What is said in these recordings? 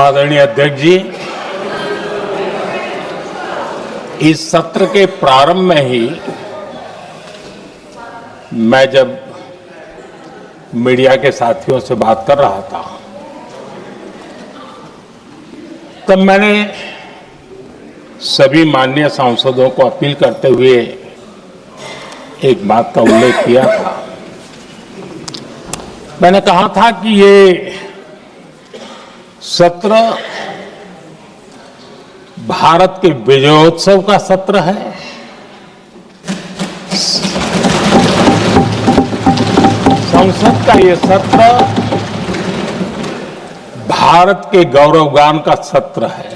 आदरणीय अध्यक्ष जी, इस सत्र के प्रारंभ में ही मैं जब मीडिया के साथियों से बात कर रहा था तब मैंने सभी माननीय सांसदों को अपील करते हुए एक बात का उल्लेख किया था। मैंने कहा था कि ये सत्र भारत के विजयोत्सव का सत्र है। संसद का ये सत्र भारत के गौरवगान का सत्र है।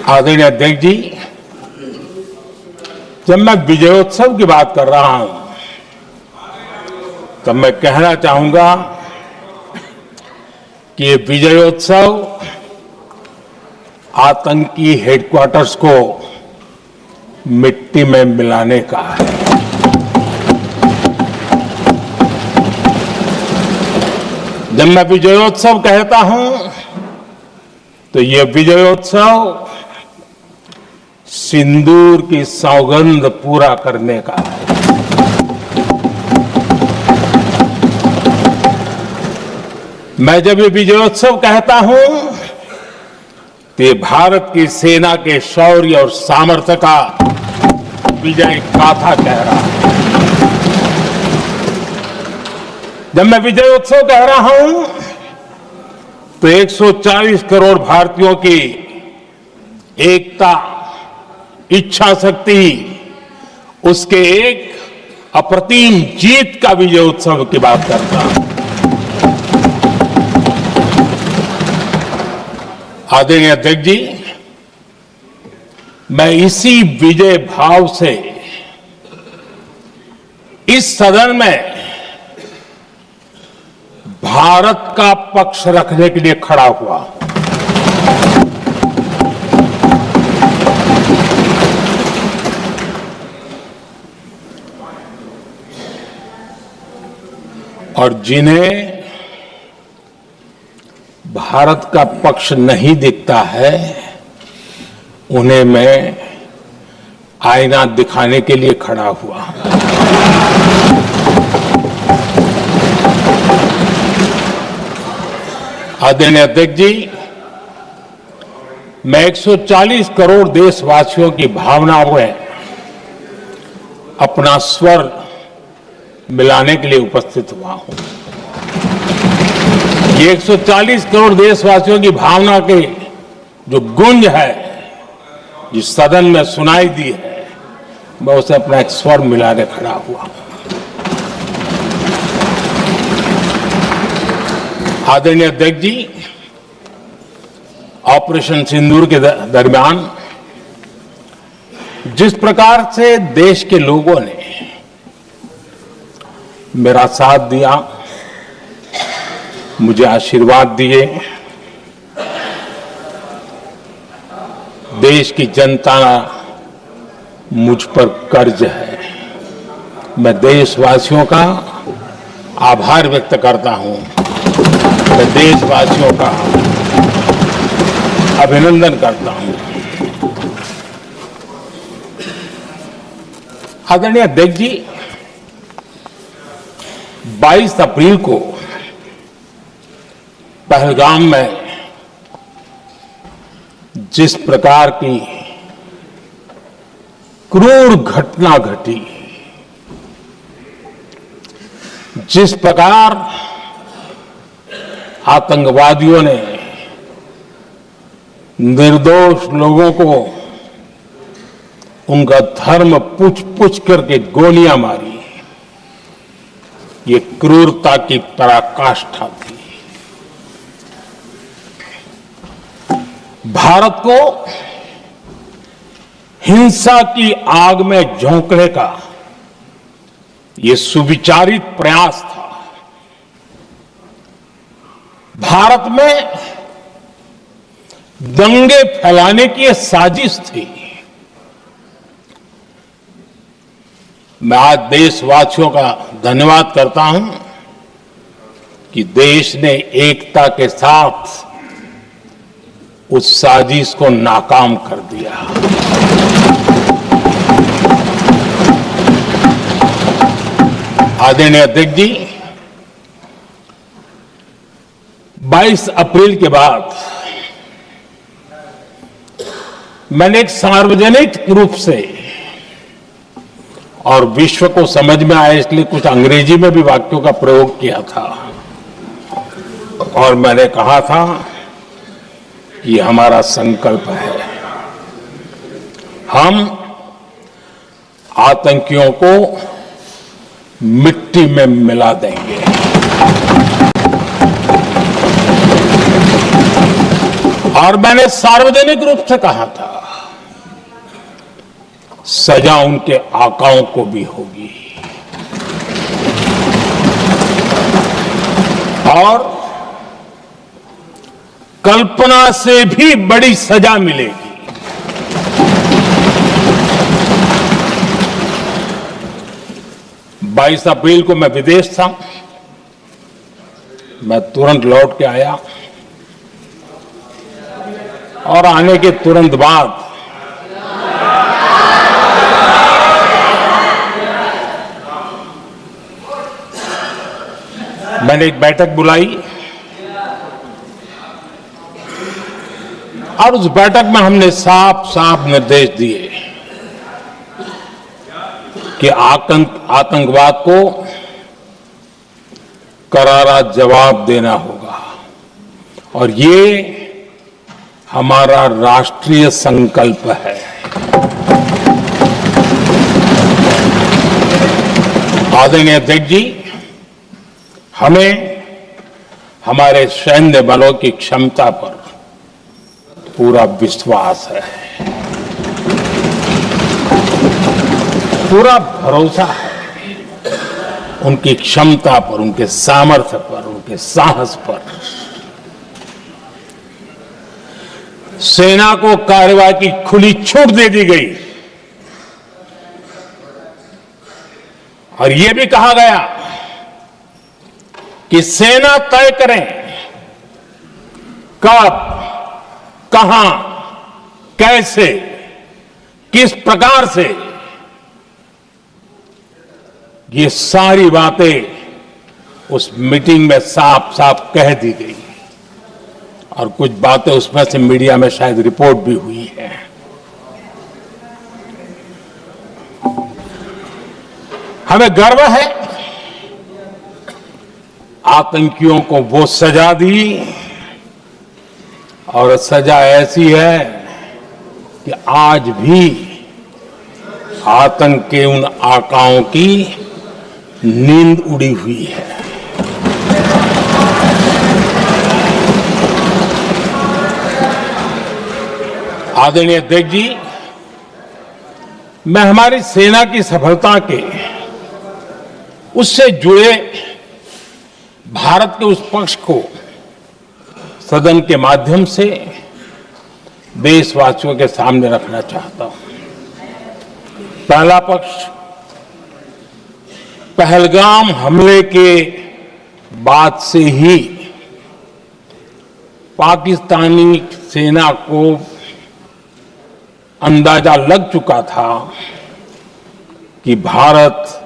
आदरणीय अध्यक्ष जी, जब मैं विजयोत्सव की बात कर रहा हूं तब मैं कहना चाहूंगा कि ये विजयोत्सव आतंकी हेडक्वार्टर्स को मिट्टी में मिलाने का है। जब मैं विजयोत्सव कहता हूं तो ये विजयोत्सव सिंदूर की सौगंध पूरा करने का है। मैं जब ये विजयोत्सव कहता हूं तो ये भारत की सेना के शौर्य और सामर्थ्य का विजय गाथा कह रहा है। जब मैं विजयोत्सव कह रहा हूं तो 140 करोड़ भारतीयों की एकता, इच्छा शक्ति, उसके एक अप्रतिम जीत का विजयोत्सव की बात करता हूं। आदरणीय अध्यक्ष जी, मैं इसी विजय भाव से इस सदन में भारत का पक्ष रखने के लिए खड़ा हुआ। और जिन्हें भारत का पक्ष नहीं दिखता है उन्हें मैं आईना दिखाने के लिए खड़ा हुआ। आदरणीय अध्यक्ष जी, मैं 140 करोड़ देशवासियों की भावनाओं में अपना स्वर मिलाने के लिए उपस्थित हुआ हूं। ये 140 करोड़ देशवासियों की भावना की जो गूंज है, जिस सदन में सुनाई दी है, मैं उसे अपना एक स्वर मिलाने खड़ा हुआ। आदरणीय अध्यक्ष जी, ऑपरेशन सिंदूर के दरमियान जिस प्रकार से देश के लोगों ने मेरा साथ दिया, मुझे आशीर्वाद दिए, देश की जनता मुझ पर कर्ज है। मैं देशवासियों का आभार व्यक्त करता हूं। मैं देशवासियों का अभिनंदन करता हूं। आदरणीय अध्यक्ष जी, 22 अप्रैल को पहलगाम में जिस प्रकार की क्रूर घटना घटी, जिस प्रकार आतंकवादियों ने निर्दोष लोगों को उनका धर्म पूछ पूछ करके गोलियां मारी, ये क्रूरता की पराकाष्ठा थी। भारत को हिंसा की आग में झोंकने का ये सुविचारित प्रयास था। भारत में दंगे फैलाने की ये साजिश थी। मैं आज देशवासियों का धन्यवाद करता हूं कि देश ने एकता के साथ उस साजिश को नाकाम कर दिया। आदरणीय अध्यक्ष जी, 22 अप्रैल के बाद मैंने एक सार्वजनिक रूप से और विश्व को समझ में आए इसलिए कुछ अंग्रेजी में भी वाक्यों का प्रयोग किया था और मैंने कहा था कि हमारा संकल्प है, हम आतंकियों को मिट्टी में मिला देंगे। और मैंने सार्वजनिक रूप से कहा था, सजा उनके आकाओं को भी होगी और कल्पना से भी बड़ी सजा मिलेगी। 22 अप्रैल को मैं विदेश था, मैं तुरंत लौट के आया और आने के तुरंत बाद मैंने एक बैठक बुलाई और उस बैठक में हमने साफ साफ निर्देश दिए कि आतंकवाद को करारा जवाब देना होगा और ये हमारा राष्ट्रीय संकल्प है। आदरणीय अध्यक्ष जी, हमें हमारे सैन्य बलों की क्षमता पर पूरा विश्वास है, पूरा भरोसा है उनकी क्षमता पर, उनके सामर्थ्य पर, उनके साहस पर। सेना को कार्रवाई की खुली छूट दे दी गई और यह भी कहा गया कि सेना तय करें कब, कहां, कैसे, किस प्रकार से। ये सारी बातें उस मीटिंग में साफ साफ कह दी गई और कुछ बातें उसमें से मीडिया में शायद रिपोर्ट भी हुई है। हमें गर्व है आतंकियों को वो सजा दी और सजा ऐसी है कि आज भी आतंक के उन आकाओं की नींद उड़ी हुई है। आदरणीय अध्यक्ष जी, मैं हमारी सेना की सफलता के उससे जुड़े भारत के उस पक्ष को सदन के माध्यम से देशवासियों के सामने रखना चाहता हूं। पहला पक्ष, पहलगाम हमले के बाद से ही पाकिस्तानी सेना को अंदाजा लग चुका था कि भारत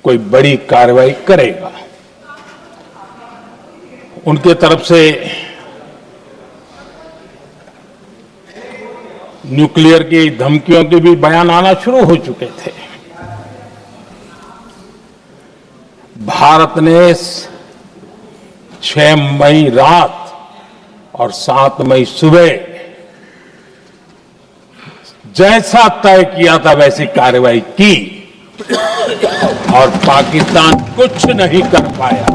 कोई बड़ी कार्रवाई करेगा। उनके तरफ से न्यूक्लियर की धमकियों के भी बयान आना शुरू हो चुके थे। भारत ने 6 मई रात और 7 मई सुबह जैसा तय किया था वैसी कार्रवाई की और पाकिस्तान कुछ नहीं कर पाया।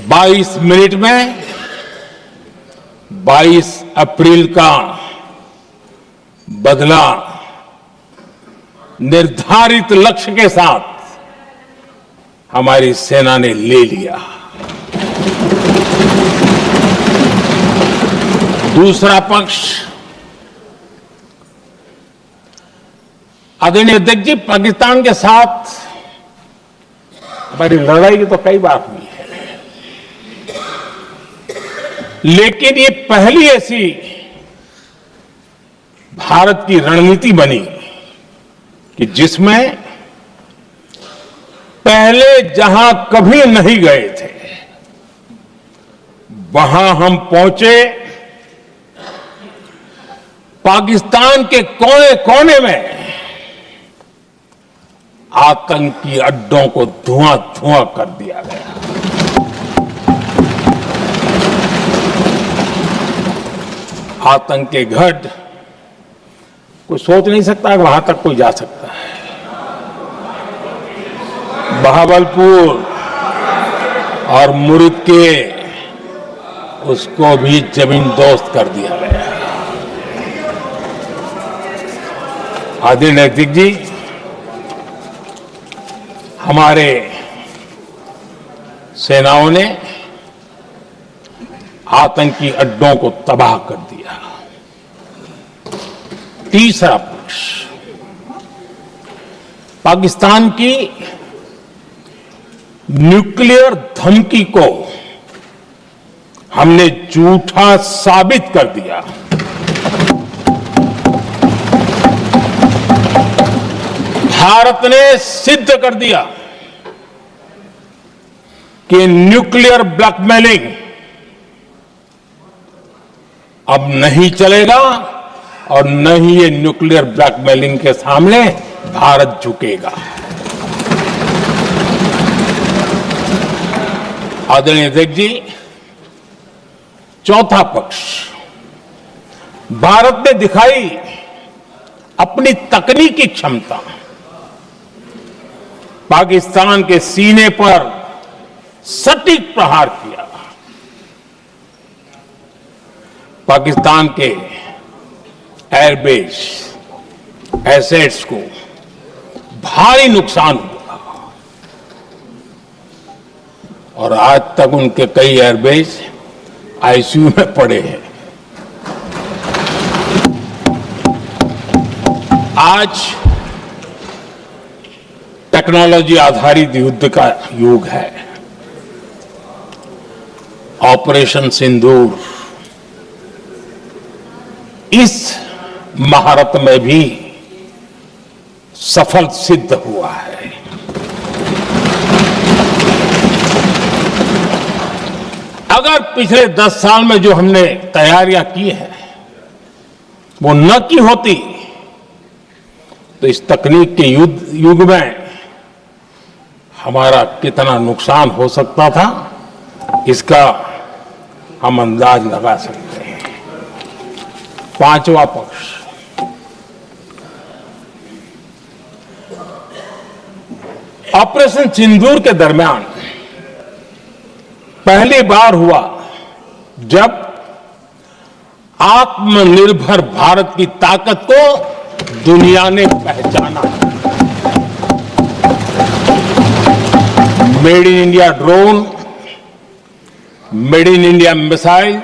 22 मिनट में 22 अप्रैल का बदला निर्धारित लक्ष्य के साथ हमारी सेना ने ले लिया। दूसरा पक्ष, आदरणीय अध्यक्ष जी, पाकिस्तान के साथ हमारी लड़ाई तो कई बार हुई है, लेकिन ये पहली ऐसी भारत की रणनीति बनी कि जिसमें पहले जहां कभी नहीं गए थे वहां हम पहुंचे, पाकिस्तान के कोने कोने में आतंकी अड्डों को धुआं धुआं कर दिया गया। आतंक के गढ़ कोई सोच नहीं सकता कि वहां तक कोई जा सकता है। बहावलपुर और मुर्ग के उसको भी जमीन दोस्त कर दिया गया। आदरणीय अध्यक्ष जी, हमारे सेनाओं ने आतंकी अड्डों को तबाह कर दिया। तीसरा पक्ष, पाकिस्तान की न्यूक्लियर धमकी को हमने झूठा साबित कर दिया। भारत ने सिद्ध कर दिया कि न्यूक्लियर ब्लैकमेलिंग अब नहीं चलेगा और न ही ये न्यूक्लियर ब्लैकमेलिंग के सामने भारत झुकेगा। आदरणीय अध्यक्ष जी, चौथा पक्ष, भारत ने दिखाई अपनी तकनीकी क्षमता। पाकिस्तान के सीने पर सटीक प्रहार किया। पाकिस्तान के एयरबेस एसेट्स को भारी नुकसान हुआ और आज तक उनके कई एयरबेस आईसीयू में पड़े हैं। आज टेक्नोलॉजी आधारित युद्ध का युग है। ऑपरेशन सिंदूर इस महारत में भी सफल सिद्ध हुआ है। अगर पिछले 10 साल में जो हमने तैयारियां की हैं वो न की होती तो इस तकनीक के युग में हमारा कितना नुकसान हो सकता था, इसका हम अंदाज लगा सकते हैं। पांचवा पक्ष, ऑपरेशन सिंदूर के दरमियान पहली बार हुआ जब आत्मनिर्भर भारत की ताकत को दुनिया ने पहचाना। Made in India drone, made in India missile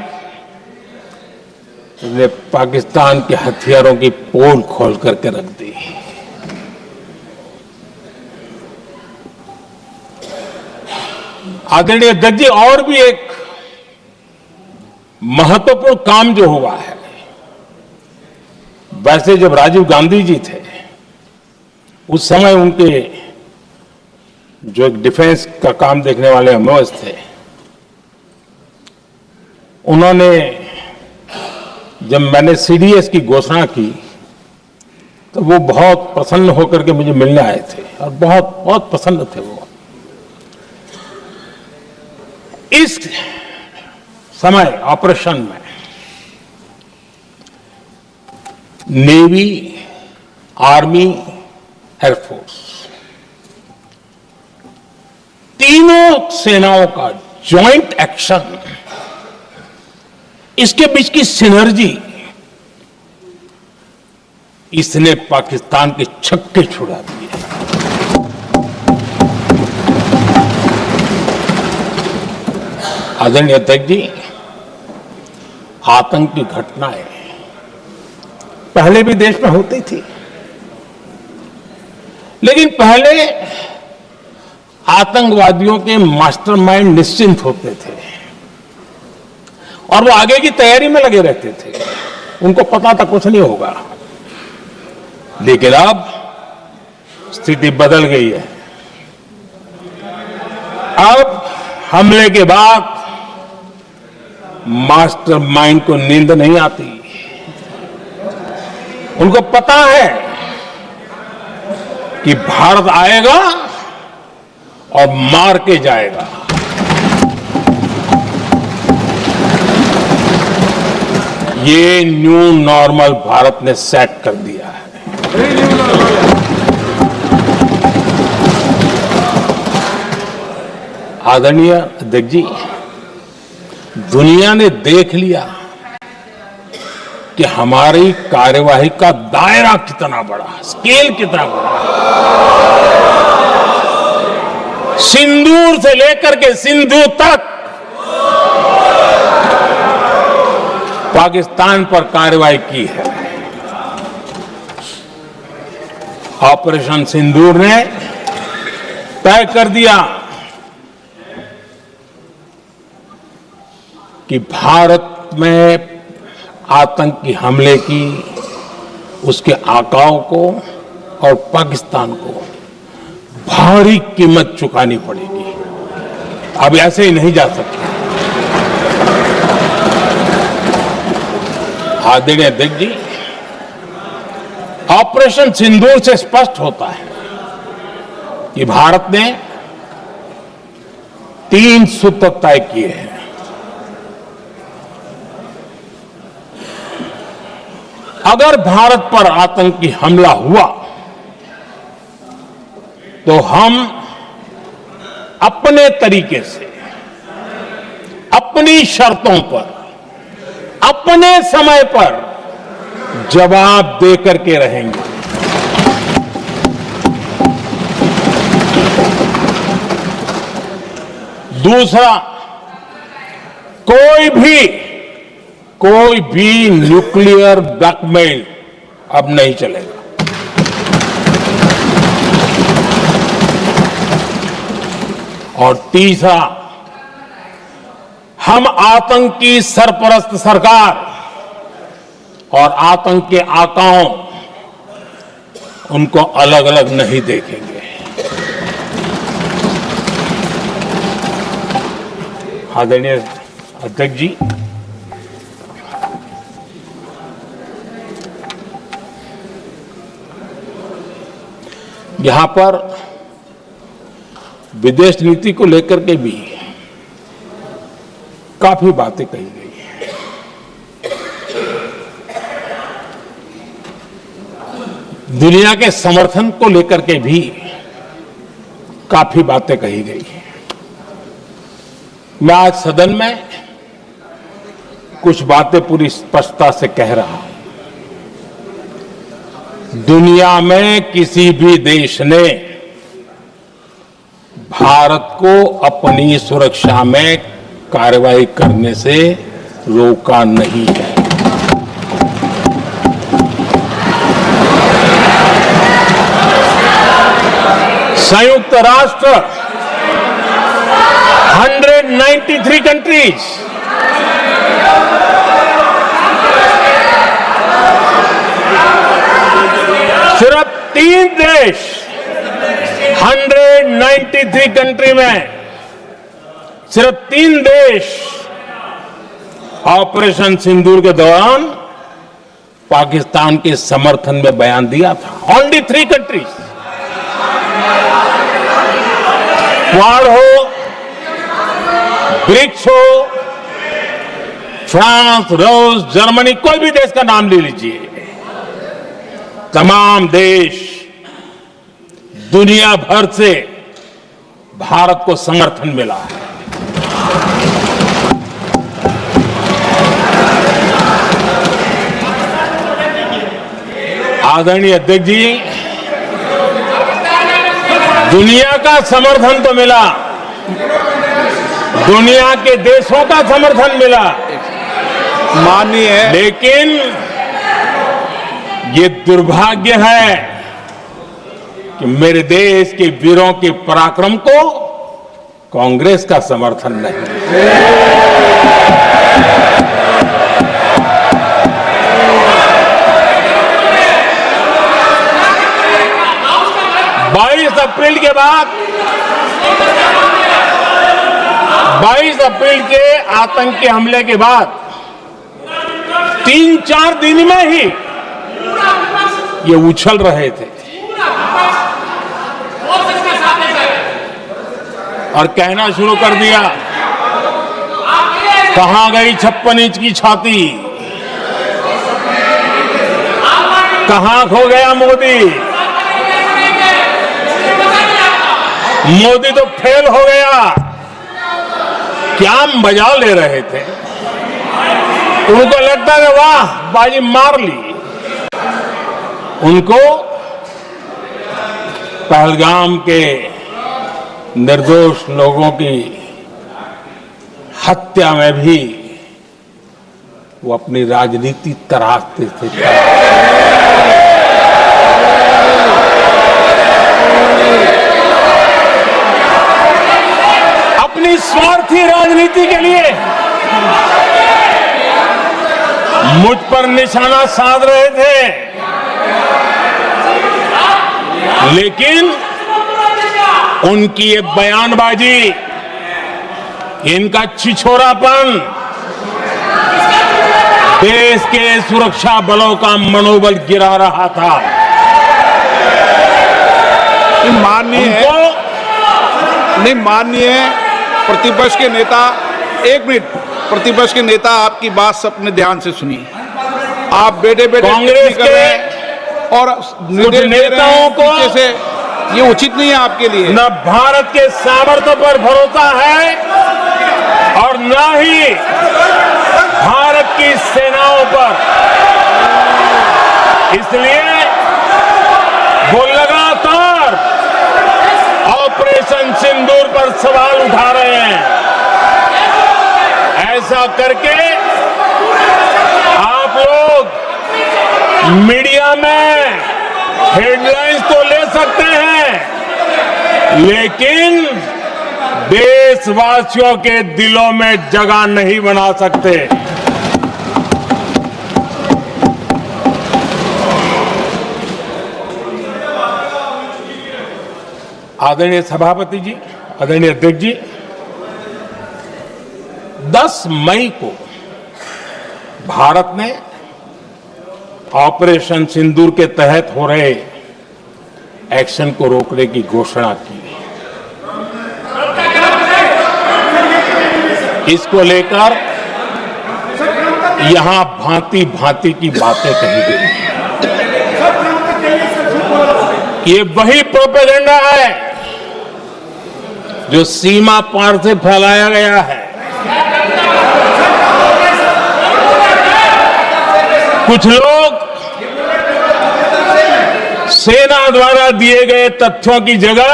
ने पाकिस्तान के हथियारों की पोल खोल करके रख दी। आदरणीय अध्यक्ष जी, और भी एक महत्वपूर्ण काम जो हुआ है, वैसे जब राजीव गांधी जी थे उस समय उनके जो एक डिफेंस का काम देखने वाले एमओएस थे, उन्होंने जब मैंने सीडीएस की घोषणा की तो वो बहुत प्रसन्न होकर के मुझे मिलने आए थे और बहुत बहुत प्रसन्न थे वो। इस समय ऑपरेशन में नेवी, आर्मी, एयरफोर्स तीनों सेनाओं का जॉइंट एक्शन, इसके बीच की सिनर्जी, इसने पाकिस्तान के छक्के छुड़ा दिए। आदरणीय अध्यक्ष जी, आतंक की घटनाएं पहले भी देश में होती थी, लेकिन पहले आतंकवादियों के मास्टरमाइंड निश्चिंत होते थे और वो आगे की तैयारी में लगे रहते थे। उनको पता था कुछ नहीं होगा। लेकिन अब स्थिति बदल गई है। अब हमले के बाद मास्टरमाइंड को नींद नहीं आती। उनको पता है कि भारत आएगा और मार के जाएगा। ये न्यू नॉर्मल भारत ने सेट कर दिया है। आदरणीय अध्यक्ष जी, दुनिया ने देख लिया कि हमारी कार्यवाही का दायरा कितना बड़ा, स्केल कितना बड़ा। सिंदूर से लेकर के सिंधु तक पाकिस्तान पर कार्रवाई की है। ऑपरेशन सिंदूर ने तय कर दिया कि भारत में आतंकी हमले की, उसके आकाओं को और पाकिस्तान को भारी कीमत चुकानी पड़ेगी। अब ऐसे ही नहीं जा सकते। आदरणीय अध्यक्ष जी, ऑपरेशन सिंदूर से स्पष्ट होता है कि भारत ने 3 सूत्र तय किए हैं। अगर भारत पर आतंकी हमला हुआ तो हम अपने तरीके से, अपनी शर्तों पर, अपने समय पर जवाब देकर के रहेंगे। दूसरा, कोई भी न्यूक्लियर ब्लैकमेल अब नहीं चलेगा। और तीसरा, हम आतंक की सरपरस्त सरकार और आतंक के आकाओं, उनको अलग अलग नहीं देखेंगे। आदरणीय अध्यक्ष जी, यहां पर विदेश नीति को लेकर के भी काफी बातें कही गई हैं। दुनिया के समर्थन को लेकर के भी काफी बातें कही गई हैं। मैं आज सदन में कुछ बातें पूरी स्पष्टता से कह रहा हूं। दुनिया में किसी भी देश ने भारत को अपनी सुरक्षा में कार्रवाई करने से रोका नहीं है। संयुक्त राष्ट्र 193 कंट्रीज, सिर्फ 3 देश 193 कंट्री में सिर्फ 3 देश ऑपरेशन सिंदूर के दौरान पाकिस्तान के समर्थन में बयान दिया था। Only 3 countries. क्वाड हो, ब्रिक्स हो, फ्रांस, रूस, जर्मनी, कोई भी देश का नाम ले लीजिए, तमाम देश दुनिया भर से भारत को समर्थन मिला है। आदरणीय अध्यक्ष जी, दुनिया का समर्थन तो मिला, दुनिया के देशों का समर्थन मिला, माननीय है, लेकिन ये दुर्भाग्य है कि मेरे देश के वीरों के पराक्रम को कांग्रेस का समर्थन नहीं। 22 अप्रैल के बाद 22 अप्रैल के आतंकी हमले के बाद 3-4 दिन में ही ये उछल रहे थे और कहना शुरू कर दिया, कहां गई 56 इंच की छाती, कहां खो गया मोदी, मोदी तो फेल हो गया। क्या मजा ले रहे थे, उनको लगता है वाह बाजी मार ली। उनको पहलगाम के निर्दोष लोगों की हत्या में भी वो अपनी राजनीति तराशते थे। अपनी स्वार्थी राजनीति के लिए मुझ पर निशाना साध रहे थे, लेकिन उनकी ये बयानबाजी, इनका छिछोरापन देश के सुरक्षा बलों का मनोबल गिरा रहा था। माननीय प्रतिपक्ष के नेता, एक मिनट, प्रतिपक्ष के नेता आपकी बात सबने ध्यान से सुनी। आप बेटे कांग्रेस के और नेताओं को जैसे ये उचित नहीं है आपके लिए। न भारत के सामर्थ्य पर भरोसा है और न ही भारत की सेनाओं पर। इसलिए वो लगातार ऑपरेशन सिंदूर पर सवाल उठा रहे हैं। ऐसा करके आप लोग मीडिया में हेडलाइंस तो ले सकते हैं, लेकिन देशवासियों के दिलों में जगह नहीं बना सकते। आदरणीय सभापति जी, आदरणीय अध्यक्ष जी, 10 मई को भारत ने ऑपरेशन सिंदूर के तहत हो रहे एक्शन को रोकने की घोषणा की। इसको लेकर यहां भांति भांति की बातें कही गई। ये वही प्रोपेगेंडा है जो सीमा पार से फैलाया गया है। कुछ लोग सेना द्वारा दिए गए तथ्यों की जगह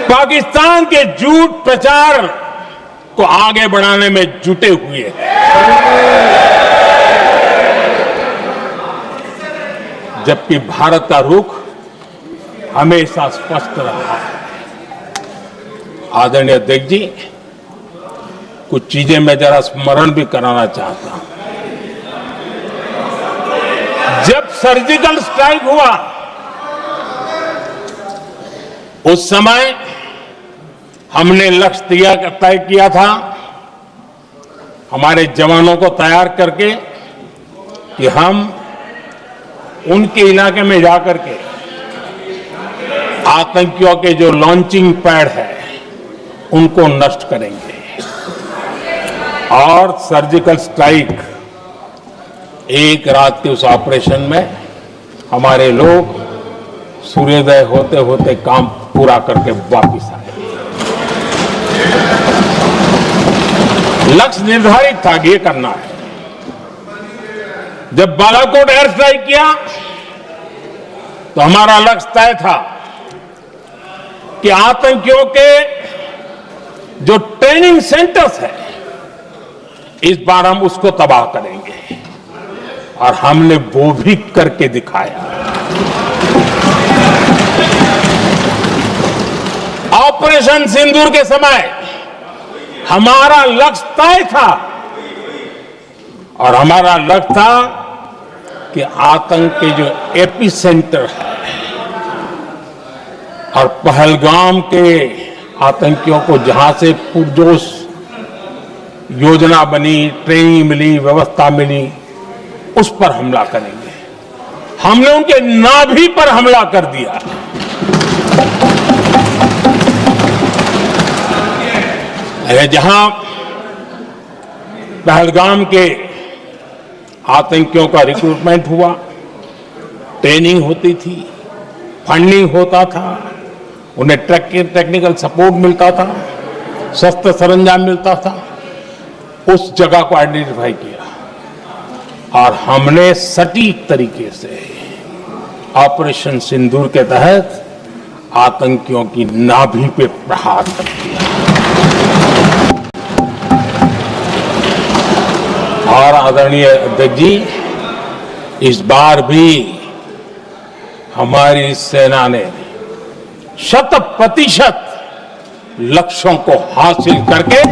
पाकिस्तान के झूठ प्रचार को आगे बढ़ाने में जुटे हुए हैं। जबकि भारत का रुख हमेशा स्पष्ट रहा है। आदरणीय अध्यक्ष जी, कुछ चीजें मैं जरा स्मरण भी कराना चाहता हूं। जब सर्जिकल स्ट्राइक हुआ, उस समय हमने लक्ष्य तय किया था, हमारे जवानों को तैयार करके कि हम उनके इलाके में जाकर के आतंकियों के जो लॉन्चिंग पैड है उनको नष्ट करेंगे। और सर्जिकल स्ट्राइक, एक रात के उस ऑपरेशन में हमारे लोग सूर्योदय होते होते काम पूरा करके वापस आए। लक्ष्य निर्धारित था कि ये करना है। जब बालाकोट एयर स्ट्राइक किया तो हमारा लक्ष्य तय था कि आतंकियों के जो ट्रेनिंग सेंटर्स है, इस बार हम उसको तबाह करेंगे, और हमने वो भी करके दिखाया। ऑपरेशन सिंदूर के समय हमारा लक्ष्य तय था और हमारा लक्ष्य था कि आतंक के जो एपी सेंटर है और पहलगाम के आतंकियों को जहां से पुरजोश योजना बनी, ट्रेनिंग मिली, व्यवस्था मिली, उस पर हमला करेंगे। हमने उनके नाभि पर हमला कर दिया। जहां पहलगाम के आतंकियों का रिक्रूटमेंट हुआ, ट्रेनिंग होती थी, फंडिंग होता था, उन्हें टेक्निकल सपोर्ट मिलता था, शस्त्र सरंजाम मिलता था, उस जगह को आइडेंटिफाई किया और हमने सटीक तरीके से ऑपरेशन सिंदूर के तहत आतंकियों की नाभि पे प्रहार कर दिया। और आदरणीय अध्यक्ष जी, इस बार भी हमारी सेना ने 100% लक्ष्यों को हासिल करके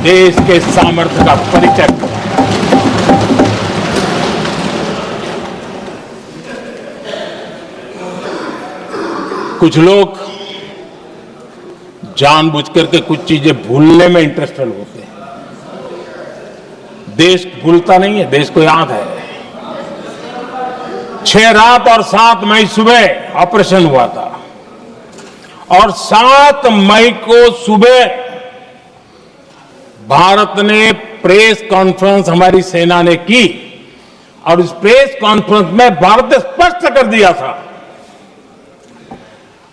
देश के सामर्थ्य का परिचय कराया। कुछ लोग जानबूझ करके कुछ चीजें भूलने में इंटरेस्टेड होते हैं। देश भूलता नहीं है, देश को याद है। 6 रात और 7 मई सुबह ऑपरेशन हुआ था और 7 मई को सुबह भारत ने प्रेस कॉन्फ्रेंस हमारी सेना ने की और इस प्रेस कॉन्फ्रेंस में भारत ने स्पष्ट कर दिया था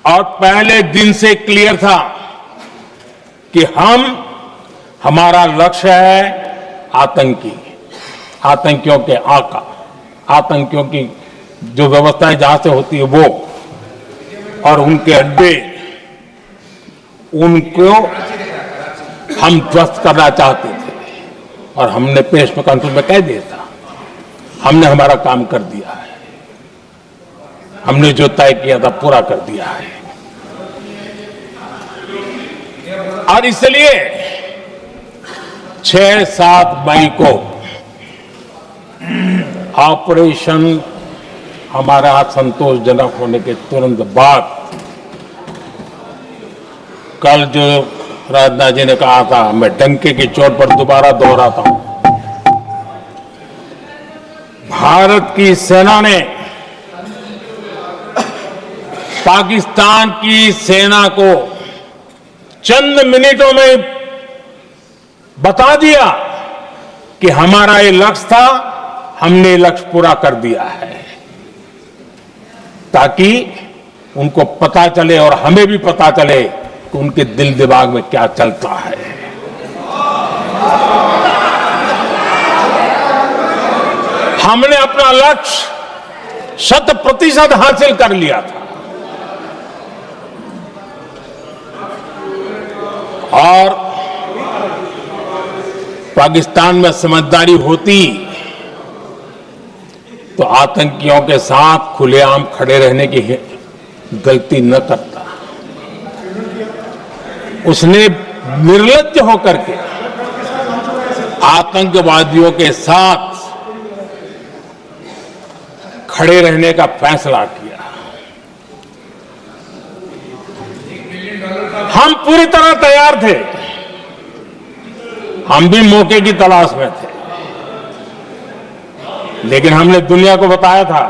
और पहले दिन से क्लियर था कि हमारा लक्ष्य है आतंकियों के आका, आतंकियों की जो व्यवस्थाएं जहां से होती है वो और उनके अड्डे, उनको हम ध्वस्त करना चाहते थे और हमने प्रेस कॉन्फ्रेंस में कह दिया था, हमने हमारा काम कर दिया है, हमने जो तय किया था पूरा कर दिया है। और इसलिए 6-7 मई को ऑपरेशन हमारा संतोषजनक होने के तुरंत बाद कल जो राजनाथ जी ने कहा था, मैं डंके की चोट पर दोबारा दोहराता हूं, भारत की सेना ने पाकिस्तान की सेना को चंद मिनटों में बता दिया कि हमारा ये लक्ष्य था, हमने ये लक्ष्य पूरा कर दिया है, ताकि उनको पता चले और हमें भी पता चले कि उनके दिल दिमाग में क्या चलता है। हमने अपना लक्ष्य 100% हासिल कर लिया था और पाकिस्तान में समझदारी होती तो आतंकियों के साथ खुलेआम खड़े रहने की गलती न करता। उसने निर्लज्ज होकर के आतंकवादियों के साथ खड़े रहने का फैसला किया। हम पूरी तरह तैयार थे, हम भी मौके की तलाश में थे, लेकिन हमने दुनिया को बताया था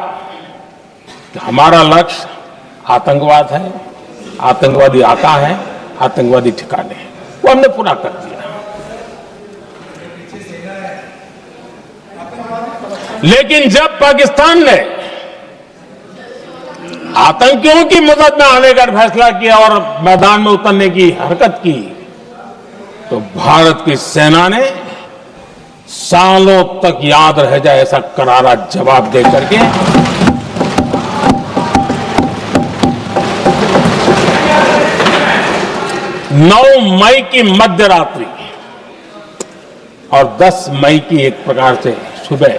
कि हमारा लक्ष्य आतंकवाद है, आतंकवादी आका है, आतंकवादी ठिकाने हैं, वो हमने पूरा कर दिया। लेकिन जब पाकिस्तान ने आतंकियों की मदद में आने का फैसला किया और मैदान में उतरने की हरकत की, तो भारत की सेना ने सालों तक याद रह जाए ऐसा करारा जवाब दे करके 9 मई की मध्य रात्रि और 10 मई की एक प्रकार से सुबह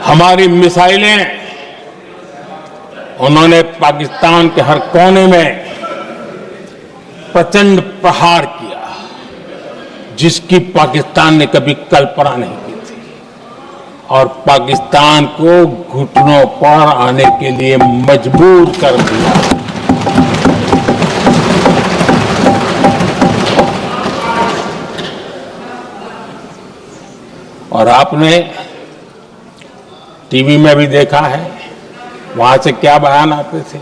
हमारी मिसाइलें उन्होंने पाकिस्तान के हर कोने में प्रचंड प्रहार किया, जिसकी पाकिस्तान ने कभी कल्पना नहीं की थी, और पाकिस्तान को घुटनों पर आने के लिए मजबूर कर दिया। और आपने टीवी में भी देखा है, वहां से क्या बयान आते थे।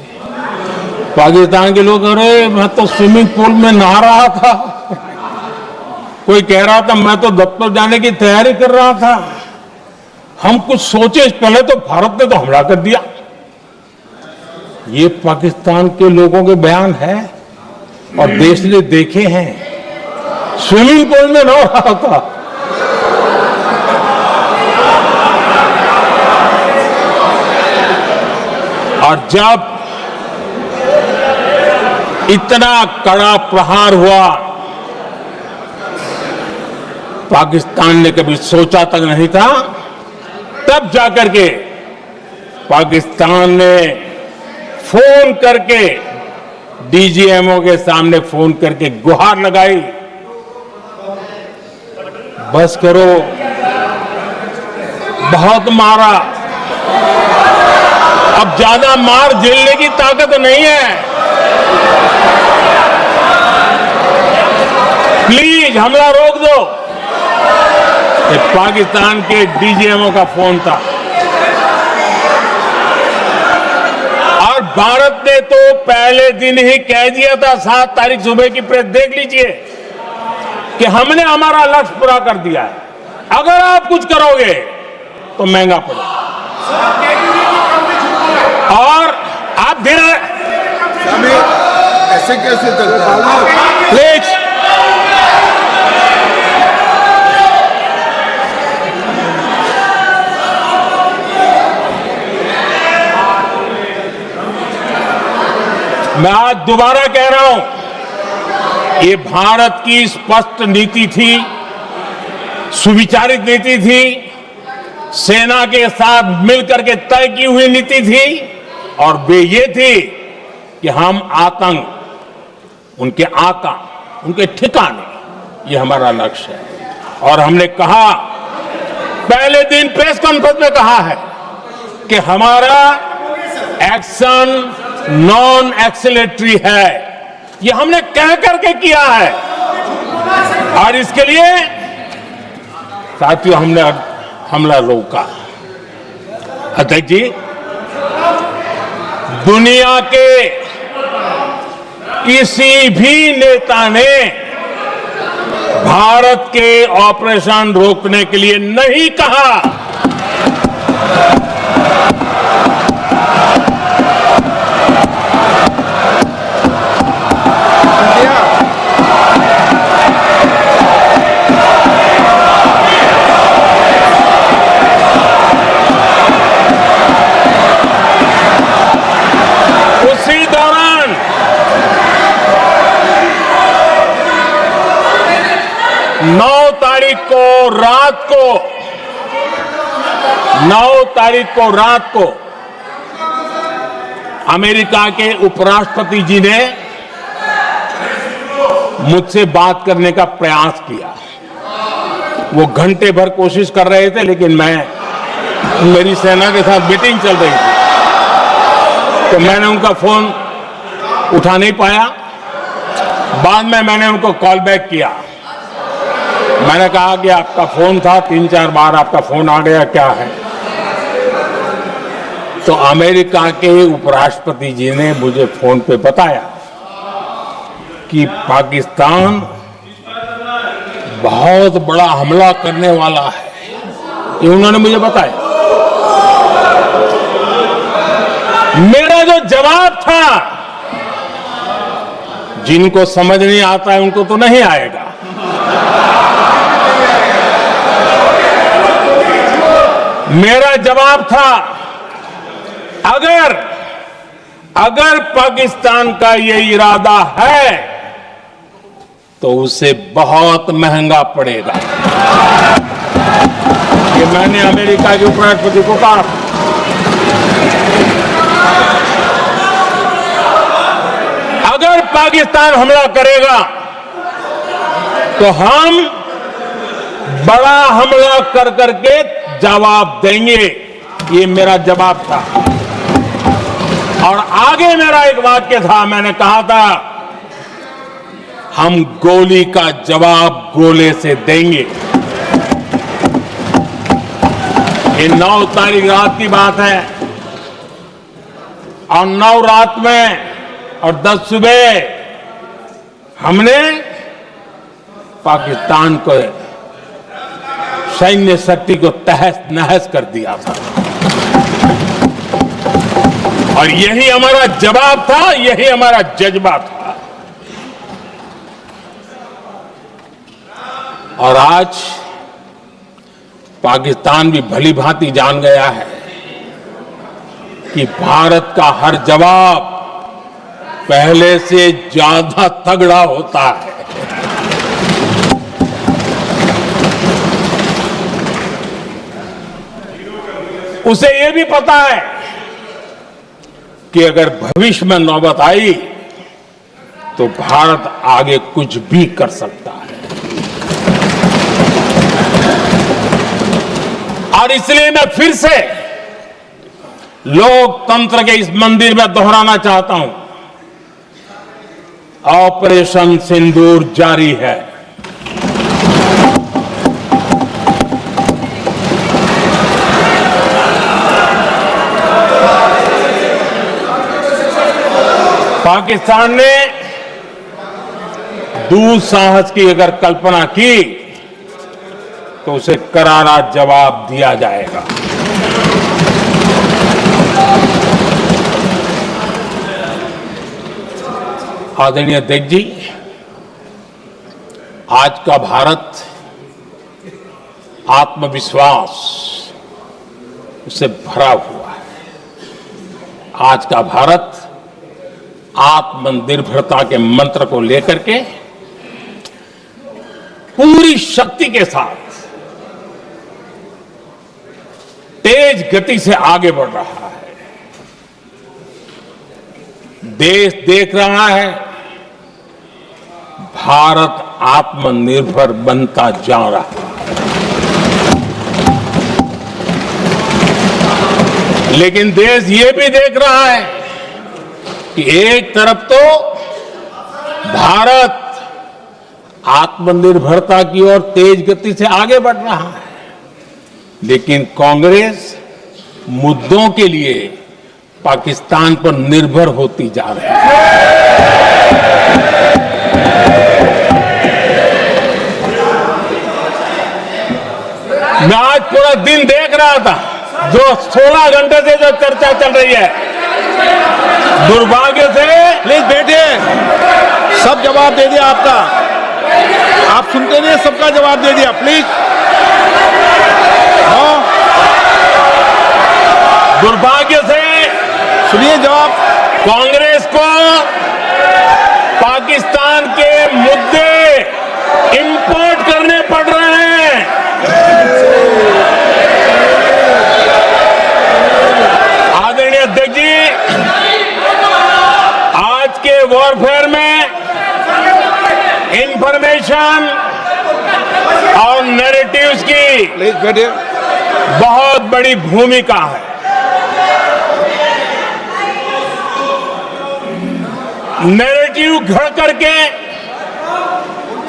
पाकिस्तान के लोग, अरे मैं तो स्विमिंग पूल में नहा रहा था, कोई कह रहा था मैं तो दफ्तर जाने की तैयारी कर रहा था। हम कुछ सोचे पहले तो भारत ने तो हमला कर दिया। ये पाकिस्तान के लोगों के बयान है और देश ने देखे हैं। स्विमिंग पूल में नहा रहा था। और जब इतना कड़ा प्रहार हुआ, पाकिस्तान ने कभी सोचा तक नहीं था, तब जाकर के पाकिस्तान ने फोन करके डीजीएमओ के सामने फोन करके गुहार लगाई, बस करो, बहुत मारा, अब ज्यादा मार झेलने की ताकत नहीं है, प्लीज हमला रोक दो। ये पाकिस्तान के डीजीएमओ का फोन था। और भारत ने तो पहले दिन ही कह दिया था, 7 तारीख सुबह की प्रेस देख लीजिए, कि हमने हमारा लक्ष्य पूरा कर दिया है, अगर आप कुछ करोगे तो महंगा पड़ेगा। और आप धीरे ऐसे कैसे चलता है? प्लीज मैं आज दोबारा कह रहा हूं, ये भारत की स्पष्ट नीति थी, सुविचारित नीति थी, सेना के साथ मिलकर के तय की हुई नीति थी, और वे ये थी कि हम आतंक, उनके आका, उनके ठिकाने, ये हमारा लक्ष्य है। और हमने कहा, पहले दिन प्रेस कॉन्फ्रेंस में कहा है कि हमारा एक्शन नॉन एक्सेलेटरी है, ये हमने कह करके किया है। और इसके लिए साथियों हमने हमला रोका। अध्यक्ष जी, दुनिया के किसी भी नेता ने भारत के ऑपरेशन रोकने के लिए नहीं कहा। उसी दौरान 9 तारीख को रात को अमेरिका के उपराष्ट्रपति जी ने मुझसे बात करने का प्रयास किया। वो घंटे भर कोशिश कर रहे थे, लेकिन मेरी सेना के साथ मीटिंग चल रही थी, तो मैंने उनका फोन उठा नहीं पाया। बाद में मैंने उनको कॉल बैक किया। मैंने कहा कि आपका फोन था, 3-4 बार आपका फोन आ गया, क्या है? तो अमेरिका के उपराष्ट्रपति जी ने मुझे फोन पे बताया कि पाकिस्तान बहुत बड़ा हमला करने वाला है, ये उन्होंने मुझे बताया। मेरा जो जवाब था, जिनको समझ नहीं आता है उनको तो नहीं आएगा, मेरा जवाब था, अगर पाकिस्तान का ये इरादा है तो उसे बहुत महंगा पड़ेगा। ये मैंने अमेरिका के उपराष्ट्रपति को कहा। पाकिस्तान हमला करेगा तो हम बड़ा हमला कर करके जवाब देंगे। ये मेरा जवाब था। और आगे मेरा एक वाक्य था, मैंने कहा था हम गोली का जवाब गोले से देंगे। ये 9 तारीख रात की बात है और 9 रात में और 10 सुबह हमने पाकिस्तान को सैन्य शक्ति को तहस नहस कर दिया था। और यही हमारा जवाब था, यही हमारा जज्बा था। और आज पाकिस्तान भी भली भांति जान गया है कि भारत का हर जवाब पहले से ज्यादा तगड़ा होता है। उसे यह भी पता है कि अगर भविष्य में नौबत आई तो भारत आगे कुछ भी कर सकता है। और इसलिए मैं फिर से लोकतंत्र के इस मंदिर में दोहराना चाहता हूं, ऑपरेशन सिंदूर जारी है। पाकिस्तान ने दुस्साहस की अगर कल्पना की तो उसे करारा जवाब दिया जाएगा। आदरणीय अध्यक्ष जी, आज का भारत आत्मविश्वास से भरा हुआ है। आज का भारत आत्मनिर्भरता के मंत्र को लेकर के पूरी शक्ति के साथ तेज गति से आगे बढ़ रहा है। देश देख रहा है भारत आत्मनिर्भर बनता जा रहा है। लेकिन देश ये भी देख रहा है कि एक तरफ तो भारत आत्मनिर्भरता की ओर तेज गति से आगे बढ़ रहा है, लेकिन कांग्रेस मुद्दों के लिए पाकिस्तान पर निर्भर होती जा रही है। मैं आज पूरा दिन देख रहा था, जो 16 घंटे से जो चर्चा चल रही है, दुर्भाग्य से। प्लीज बैठिए, सब जवाब दे दिया आपका। आप सुनते नहीं, सबका जवाब दे दिया। प्लीज दुर्भाग्य से सुनिए जवाब। कांग्रेस को पाकिस्तान के मुद्दे इंपोर्ट करने पड़ रहे हैं। आदरणीय अध्यक्ष जी, आज के वॉरफेयर में इंफॉर्मेशन और नैरेटिव्स की प्लीज बैठिए। बहुत बड़ी भूमिका है। नैरेटिव घड़ करके,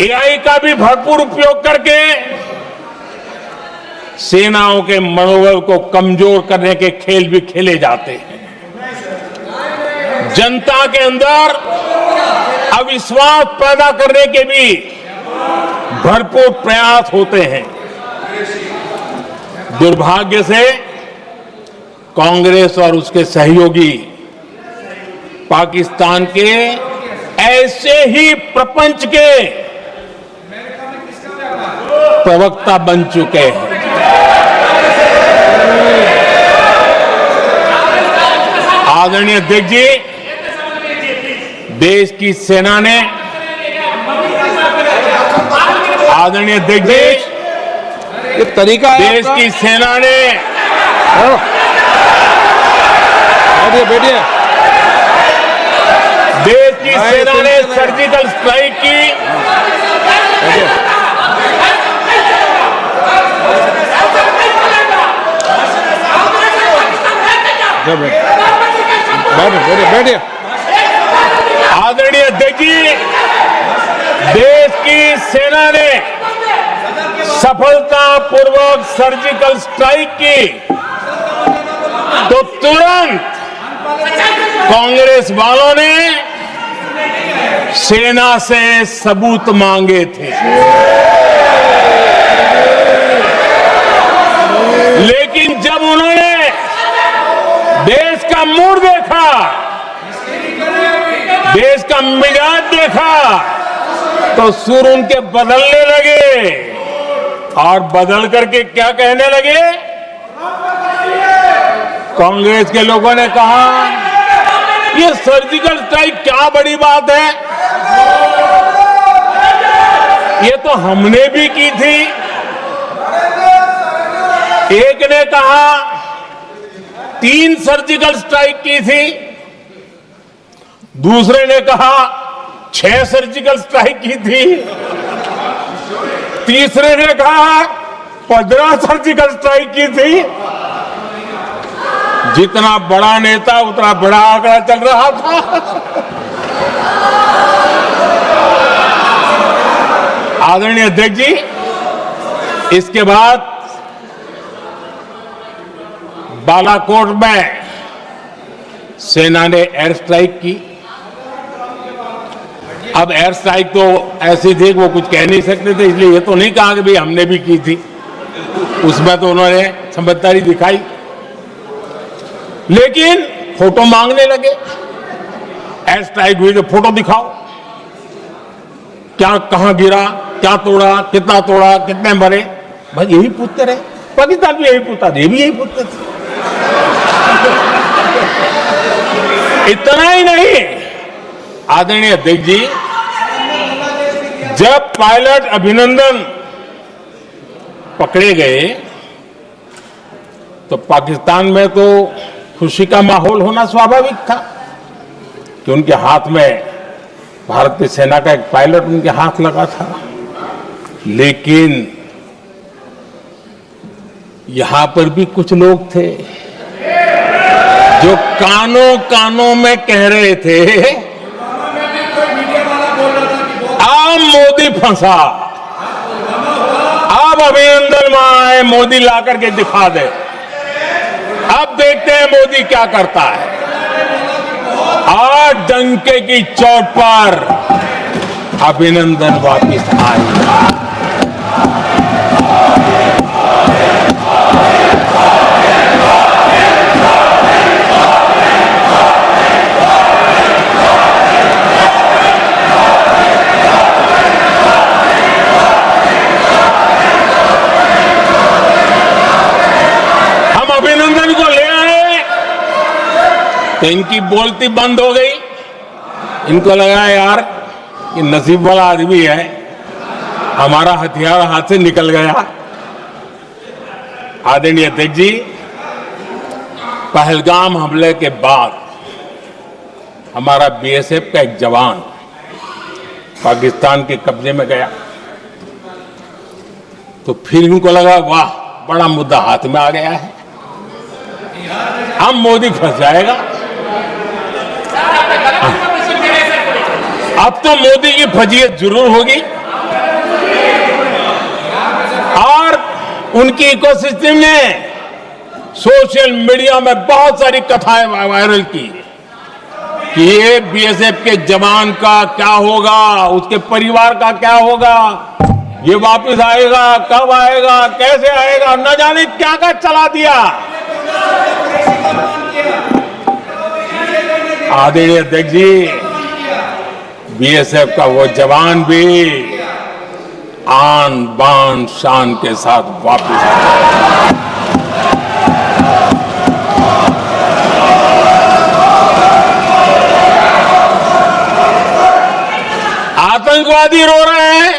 एआई का भी भरपूर उपयोग करके सेनाओं के मनोबल को कमजोर करने के खेल भी खेले जाते हैं। जनता के अंदर अविश्वास पैदा करने के भी भरपूर प्रयास होते हैं। दुर्भाग्य से कांग्रेस और उसके सहयोगी पाकिस्तान के ऐसे ही प्रपंच के प्रवक्ता बन चुके हैं। आदरणीय अध्यक्ष जी, देश की सेना ने, आदरणीय अध्यक्ष जी, ये तरीका है देश की सेना ने, बैठिए बैठिए। देश की सेना ने सर्जिकल स्ट्राइक की। बैठिए। आदरणीय अध्यक्ष जी, देश की सेना ने सफलतापूर्वक सर्जिकल स्ट्राइक की तो तुरंत कांग्रेस वालों ने सेना से सबूत मांगे थे, लेकिन जब उन्होंने देश का मूड देखा, देश का मिजाज देखा, तो सुर उनके बदलने लगे और बदल करके क्या कहने लगे। कांग्रेस के लोगों ने कहा, ये सर्जिकल स्ट्राइक क्या बड़ी बात है, ये तो हमने भी की थी। एक ने कहा 3 सर्जिकल स्ट्राइक की थी, दूसरे ने कहा 6 सर्जिकल स्ट्राइक की थी, तीसरे ने कहा 15 सर्जिकल स्ट्राइक की थी। जितना बड़ा नेता उतना बड़ा आंकड़ा चल रहा था। आदरणीय अध्यक्ष जी, इसके बाद बालाकोट में सेना ने एयर स्ट्राइक की। अब एयर स्ट्राइक तो ऐसी थी कि वो कुछ कह नहीं सकते थे, इसलिए ये तो नहीं कहा कि भाई हमने भी की थी। उसमें तो उन्होंने समझदारी दिखाई, लेकिन फोटो मांगने लगे। एयर स्ट्राइक हुई तो फोटो दिखाओ, क्या कहां गिरा, क्या तोड़ा, कितना तोड़ा, कितने मरे, बस यही पूछते रहे। पाकिस्तान भी यही पूछता था, ये भी यही पूछते थे। इतना ही नहीं, आदरणीय अध्यक्ष जी, जब पायलट अभिनंदन पकड़े गए तो पाकिस्तान में तो खुशी का माहौल होना स्वाभाविक था कि उनके हाथ में भारतीय सेना का एक पायलट उनके हाथ लगा था। लेकिन यहां पर भी कुछ लोग थे जो कानों कानों में कह रहे थे, अब मोदी फंसा, अब अभिनंदन वहां है, मोदी ला करके दिखा दे, अब देखते हैं मोदी क्या करता है। और डंके की चोट पर अभिनंदन वापिस आए। अभिनंदन को ले आए तो इनकी बोलती बंद हो गई। इनको लगा यार ये नसीब वाला आदमी है, हमारा हथियार हाथ से निकल गया। आदरणीय अध्यक्ष जी, पहलगाम हमले के बाद हमारा बीएसएफ का एक जवान पाकिस्तान के कब्जे में गया तो फिर इनको लगा वाह बड़ा मुद्दा हाथ में आ गया है, अब मोदी फंस जाएगा। अब तो मोदी की फजीयत जरूर होगी। और उनकी इकोसिस्टम ने सोशल मीडिया में बहुत सारी कथाएं वायरल की कि ये बीएसएफ के जवान का क्या होगा, उसके परिवार का क्या होगा, ये वापस आएगा, कब आएगा, कैसे आएगा, न जाने क्या क्या चला दिया। आदरणीय अध्यक्ष जी, बीएसएफ का वो जवान भी आन बान शान के साथ वापस आया। आतंकवादी रो रहे हैं,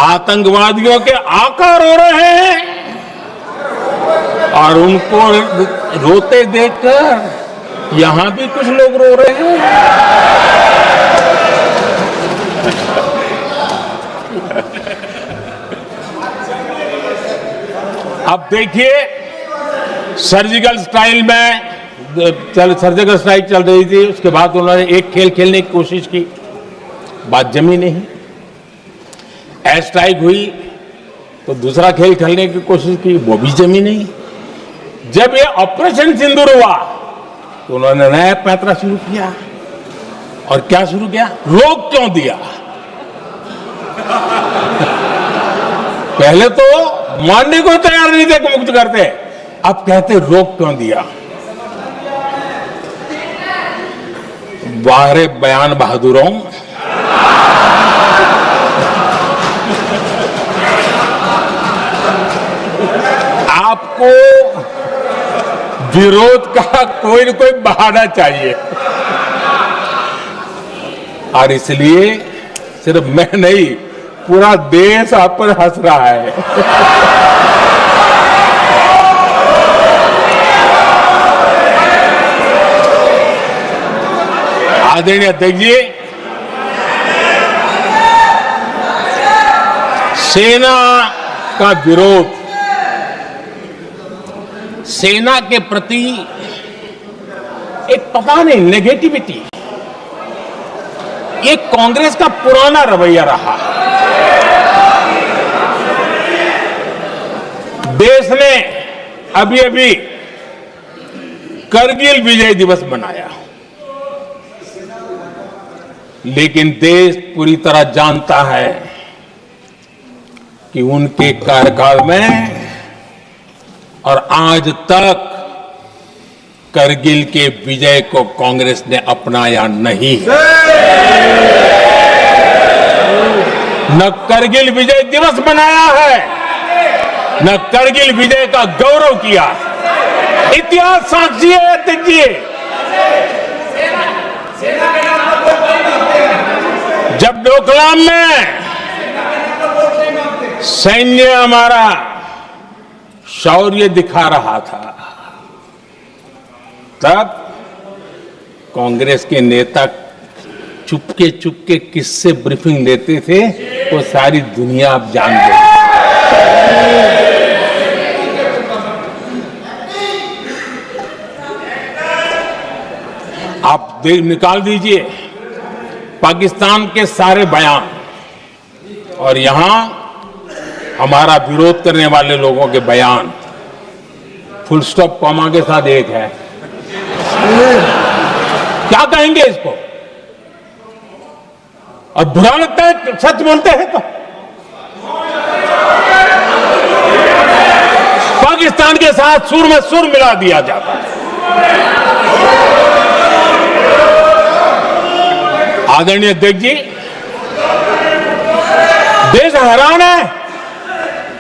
आतंकवादियों के आका रो रहे हैं और उनको रोते देखकर यहां भी कुछ लोग रो रहे हैं। अब देखिए, सर्जिकल स्ट्राइक चल रही थी, उसके बाद उन्होंने एक खेल खेलने की कोशिश की, बात जमी नहीं। एयर स्ट्राइक हुई तो दूसरा खेल खेलने की कोशिश की, वो भी जमी नहीं। जब ये ऑपरेशन सिंदूर हुआ तो उन्होंने नया पैंतरा शुरू किया। और क्या शुरू किया? रोक क्यों दिया? पहले तो मानने को तैयार नहीं थे कि मुक्त करते, अब कहते रोक क्यों दिया? वारे बयान बहादुरों, आपको विरोध का कोई न कोई बहाना चाहिए, और इसलिए सिर्फ मैं नहीं, पूरा देश आप पर हंस रहा है। आदरणीय अध्यक्ष जी, सेना का विरोध, सेना के प्रति एक पता नहीं नेगेटिविटी, ये कांग्रेस का पुराना रवैया रहा। देश ने अभी अभी करगिल विजय दिवस मनाया, लेकिन देश पूरी तरह जानता है कि उनके कार्यकाल में और आज तक करगिल के विजय को कांग्रेस ने अपनाया नहीं है। न करगिल विजय दिवस मनाया है, न करगिल विजय का गौरव किया। इतिहास साक्षी है अध्यक्ष जी। जब डोकलाम में सैन्य हमारा शौर्य दिखा रहा था, तब कांग्रेस के नेता चुपके चुपके किससे ब्रीफिंग लेते थे वो सारी दुनिया अब जान गई। आप निकाल दीजिए पाकिस्तान के सारे बयान और यहां हमारा विरोध करने वाले लोगों के बयान, फुल स्टॉप कॉमा के साथ एक है। क्या कहेंगे इसको? और बुरा लगता है सच बोलते हैं तो। पाकिस्तान के साथ सुर में सुर मिला दिया जाता है। आदरणीय अध्यक्ष जी, देश हैरान है,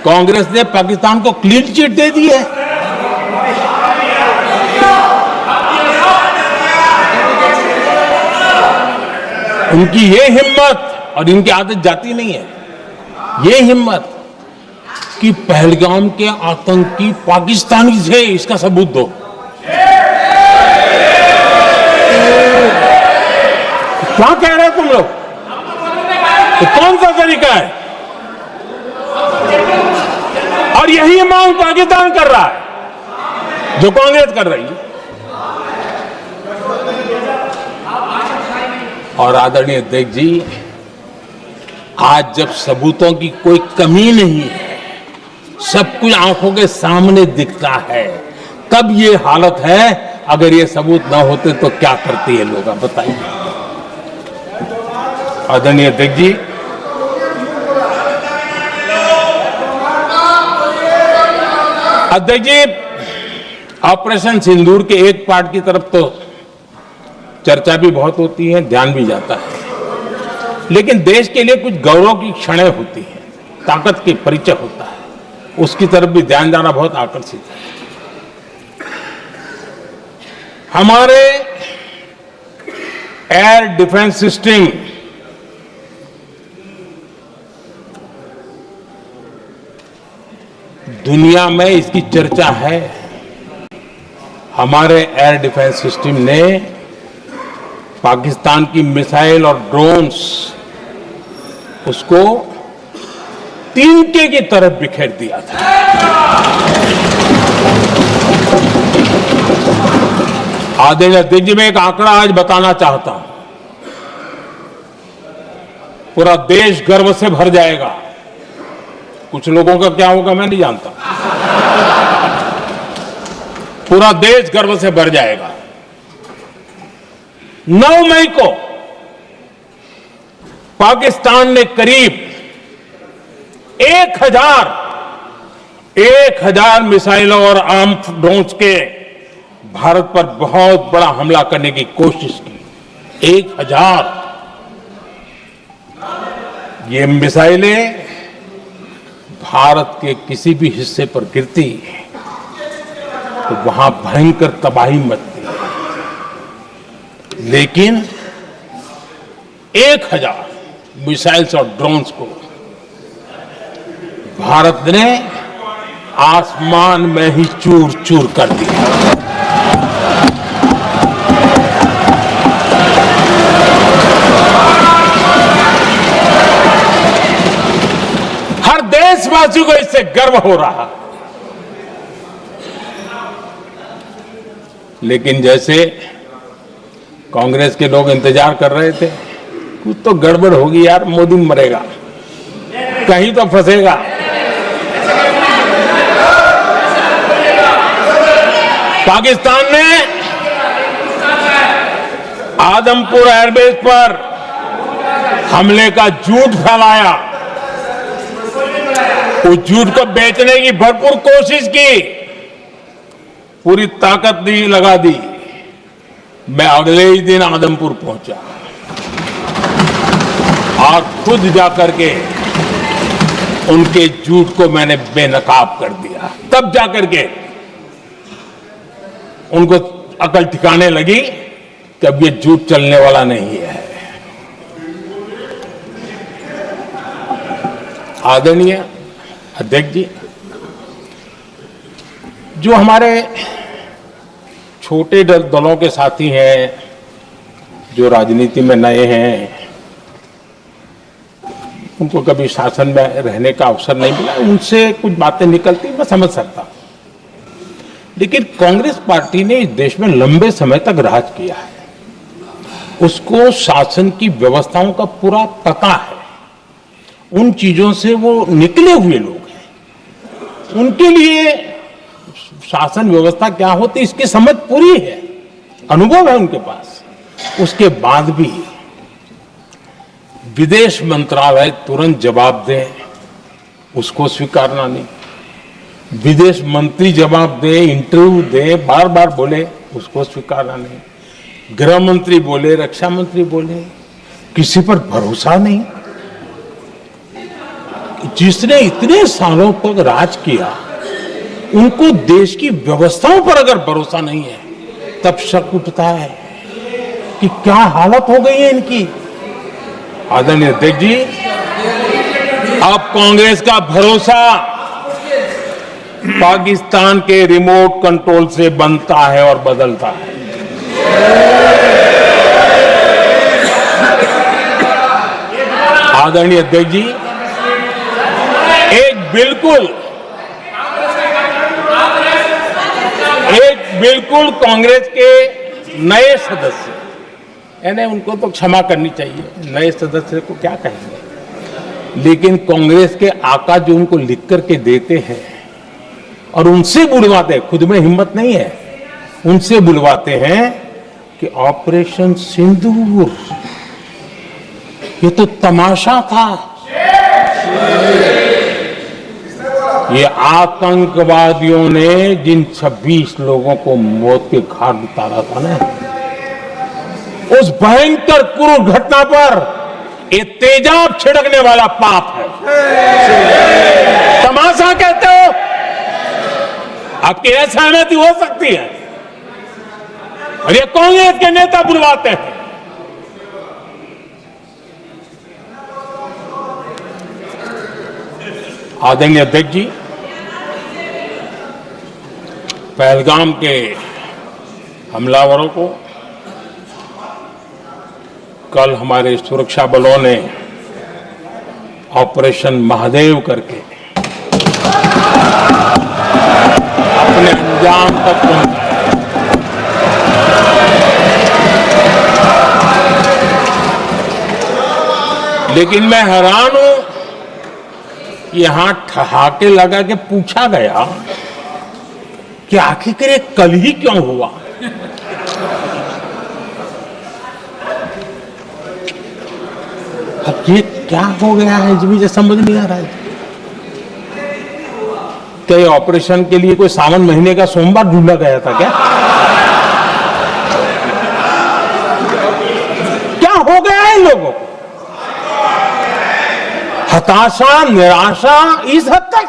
कांग्रेस ने पाकिस्तान को क्लीन चिट दे दी है। उनकी ये हिम्मत, और इनकी आदत जाती नहीं है, ये हिम्मत कि पहलगाम के आतंकी पाकिस्तानी थे, इसका सबूत दो। क्या कह रहे हो तुम लोग? तो कौन सा तरीका है? और यही मांग पाकिस्तान कर रहा है जो कांग्रेस कर रही है। और आदरणीय अध्यक्ष जी, आज जब सबूतों की कोई कमी नहीं है, सब कुछ आंखों के सामने दिखता है, तब ये हालत है। अगर ये सबूत ना होते तो क्या करते ये लोग, आप बताइए। आदरणीय अध्यक्ष जी, ऑपरेशन सिंदूर के एक पार्ट की तरफ तो चर्चा भी बहुत होती है, ध्यान भी जाता है, लेकिन देश के लिए कुछ गौरव की क्षणें होती हैं, ताकत के परिचय होता है, उसकी तरफ भी ध्यान जाना बहुत आकर्षित है। हमारे एयर डिफेंस सिस्टम दुनिया में इसकी चर्चा है। हमारे एयर डिफेंस सिस्टम ने पाकिस्तान की मिसाइल और ड्रोन्स उसको तिनके की तरफ बिखेर दिया था। आदरणीय अध्यक्ष जी, मैं एक आंकड़ा आज बताना चाहता हूं, पूरा देश गर्व से भर जाएगा। कुछ लोगों का क्या होगा मैं नहीं जानता, पूरा देश गर्व से भर जाएगा। 9 मई को पाकिस्तान ने करीब 1000 मिसाइलों और आर्म्ड ड्रोन्स के भारत पर बहुत बड़ा हमला करने की कोशिश की। 1000 ये मिसाइलें भारत के किसी भी हिस्से पर गिरती तो वहां भयंकर तबाही मचती, लेकिन 1000 मिसाइल्स और ड्रोन्स को भारत ने आसमान में ही चूर चूर कर दिया। हर देशवासी को इससे गर्व हो रहा। लेकिन जैसे कांग्रेस के लोग इंतजार कर रहे थे, कुछ तो गड़बड़ होगी यार, मोदी मरेगा, कहीं तो फंसेगा। पाकिस्तान ने आदमपुर एयरबेस पर हमले का झूठ फैलाया, उस झूठ को बेचने की भरपूर कोशिश की, पूरी ताकत दी लगा दी। मैं अगले ही दिन आदमपुर पहुंचा और खुद जाकर के उनके झूठ को मैंने बेनकाब कर दिया। तब जाकर के उनको अकल ठिकाने लगी कि अब ये झूठ चलने वाला नहीं है। आदरणीय अध्यक्ष जी, जो हमारे छोटे दलों के साथी हैं, जो राजनीति में नए हैं, उनको कभी शासन में रहने का अवसर नहीं मिला, उनसे कुछ बातें निकलती मैं समझ सकता हूं। लेकिन कांग्रेस पार्टी ने इस देश में लंबे समय तक राज किया है, उसको शासन की व्यवस्थाओं का पूरा पता है, उन चीजों से वो निकले हुए लोग हैं, उनके लिए शासन व्यवस्था क्या होती इसकी समझ पूरी है, अनुभव है उनके पास। उसके बाद भी विदेश मंत्रालय तुरंत जवाब दे, उसको स्वीकारना नहीं। विदेश मंत्री जवाब दे, इंटरव्यू दे, बार बार बोले, उसको स्वीकारना नहीं। गृह मंत्री बोले, रक्षा मंत्री बोले, किसी पर भरोसा नहीं। जिसने इतने सालों तक राज किया, उनको देश की व्यवस्थाओं पर अगर भरोसा नहीं है, तब शक उठता है कि क्या हालत हो गई है इनकी। आदरणीय अध्यक्ष जी, अब कांग्रेस का भरोसा पाकिस्तान के रिमोट कंट्रोल से बनता है और बदलता है। आदरणीय अध्यक्ष जी, एक बिल्कुल कांग्रेस के नए सदस्य, यानी उनको तो क्षमा करनी चाहिए, नए सदस्य को क्या कहेंगे, लेकिन कांग्रेस के आका जो उनको लिख करके देते हैं और उनसे बुलवाते हैं, खुद में हिम्मत नहीं है, उनसे बुलवाते हैं कि ऑपरेशन सिंदूर ये तो तमाशा था, ये आतंकवादियों ने जिन 26 लोगों को मौत के घाट उतारा था ना, उस भयंकर क्रूर घटना पर ये तेजाब छिड़कने वाला पाप है। तमाशा कहते हो? आपकी ऐसा सहमति हो सकती है? और ये कांग्रेस के नेता बुलवाते हैं। आदरणीय अध्यक्ष जी, पहलगाम के हमलावरों को कल हमारे सुरक्षा बलों ने ऑपरेशन महादेव करके अपने अंजाम तक पहुंचाया। लेकिन मैं हैरान हूं कि यहां ठहाके लगा के पूछा गया कि आखिर ये कल ही क्यों हुआ। अब ये क्या हो गया है मुझे समझ नहीं आ रहा है। क्या ये ऑपरेशन के लिए कोई सावन महीने का सोमवार ढूंढा गया था क्या? क्या हो गया है इन लोगों को? हताशा, निराशा इस हद तक।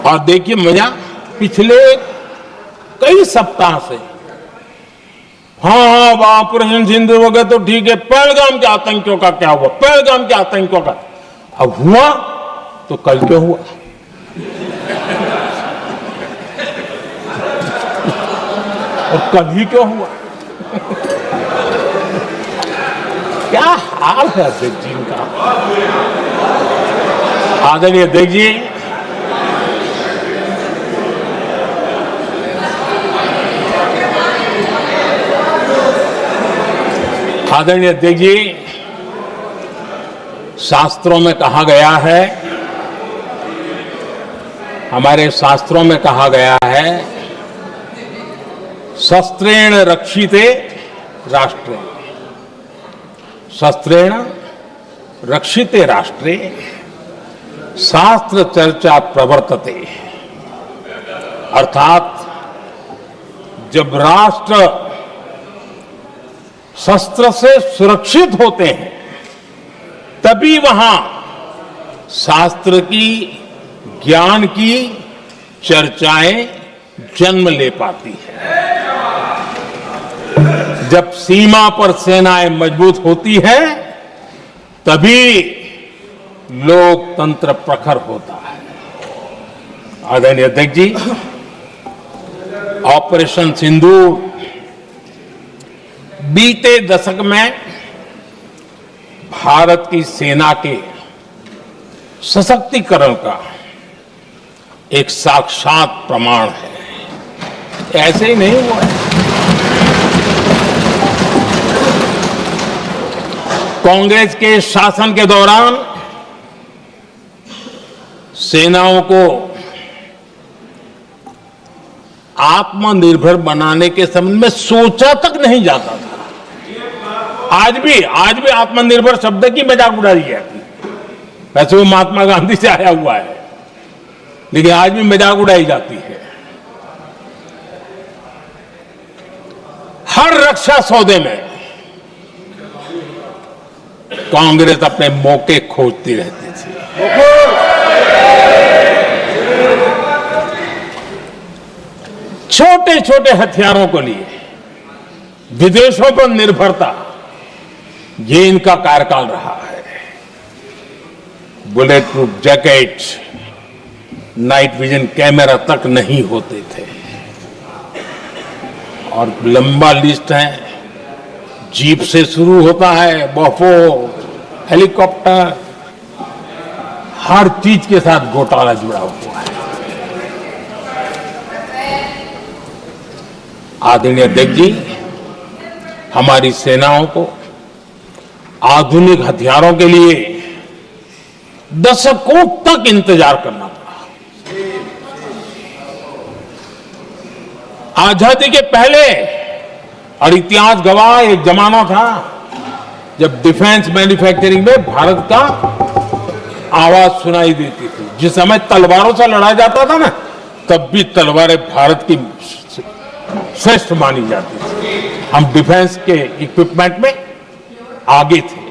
और देखिए मजा, पिछले कई सप्ताह से हाँ ऑपरेशन सिंदूर हो गया तो ठीक है, पहलगाम के आतंकियों का क्या हुआ, पहलगाम के आतंकियों का अब हुआ तो कल क्यों हुआ? और कल ही क्यों हुआ? क्या हाल है अध्यक्ष जी का। आदरणीय अध्यक्ष जी, आदरणीय अध्यक्ष जी, शास्त्रों में कहा गया है, हमारे शास्त्रों में कहा गया है, शस्त्रेण रक्षिते राष्ट्रे, शस्त्रेण रक्षिते राष्ट्रे शास्त्र चर्चा प्रवर्तते। अर्थात जब राष्ट्र शस्त्र से सुरक्षित होते हैं तभी वहां शास्त्र की, ज्ञान की चर्चाएं जन्म ले पाती है। जब सीमा पर सेनाएं मजबूत होती है तभी लोकतंत्र प्रखर होता है। आदरणीय अध्यक्ष जी, ऑपरेशन सिंदूर बीते दशक में भारत की सेना के सशक्तिकरण का एक साक्षात प्रमाण है। ऐसे ही नहीं हुआ है। कांग्रेस के शासन के दौरान सेनाओं को आत्मनिर्भर बनाने के संबंध में सोचा तक नहीं जाता था। आज भी आत्मनिर्भर शब्द की मजाक उड़ाई जाती है। वैसे वो महात्मा गांधी से आया हुआ है, लेकिन आज भी मजाक उड़ाई जाती है। हर रक्षा सौदे में कांग्रेस अपने मौके खोजती रहती थी। छोटे छोटे हथियारों को लिए विदेशों पर निर्भरता, ये इनका कार्यकाल रहा है। Bullet proof jacket, night vision camera तक नहीं होते थे। और लंबा लिस्ट है, जीप से शुरू होता है, बफो, हेलीकॉप्टर, हर चीज के साथ घोटाला जुड़ा हुआ है। आदरणीय अध्यक्ष जी, हमारी सेनाओं को आधुनिक हथियारों के लिए दशकों तक इंतजार करना पड़ा। आजादी के पहले, और इतिहास गवाह, एक जमाना था जब डिफेंस मैन्युफैक्चरिंग में भारत का आवाज सुनाई देती थी। जिस समय तलवारों से लड़ा जाता था ना, तब भी तलवारें भारत की श्रेष्ठ मानी जाती थी। हम डिफेंस के इक्विपमेंट में आगे थे।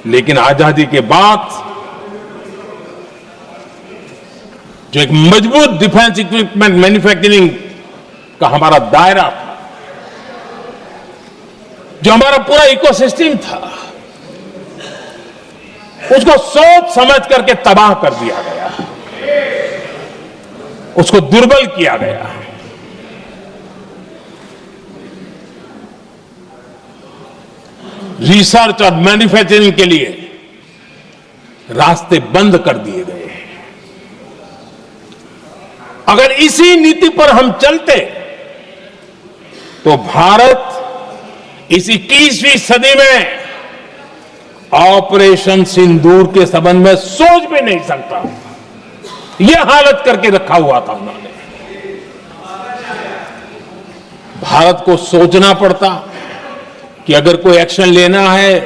लेकिन आजादी के बाद जो एक मजबूत डिफेंस इक्विपमेंट मैन्युफैक्चरिंग का हमारा दायरा था, जो हमारा पूरा इकोसिस्टम था, उसको सोच समझ करके तबाह कर दिया गया, उसको दुर्बल किया गया। रिसर्च और मैन्युफैक्चरिंग के लिए रास्ते बंद कर दिए गए। अगर इसी नीति पर हम चलते तो भारत इस 21वीं सदी में ऑपरेशन सिंदूर के संबंध में सोच भी नहीं सकता। यह हालत करके रखा हुआ था उन्होंने। भारत को सोचना पड़ता कि अगर कोई एक्शन लेना है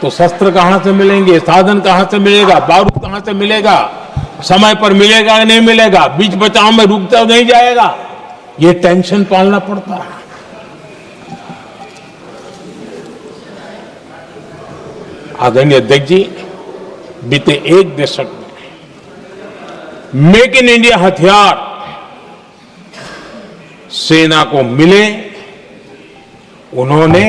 तो शस्त्र कहां से मिलेंगे, साधन कहां से मिलेगा, बारूद कहां से मिलेगा, समय पर मिलेगा या नहीं मिलेगा, बीच बचाव में रुकता नहीं जाएगा, ये टेंशन पालना पड़ता है। आदरणीय अध्यक्ष जी, बीते एक दशक में मेक इन इंडिया हथियार सेना को मिले, उन्होंने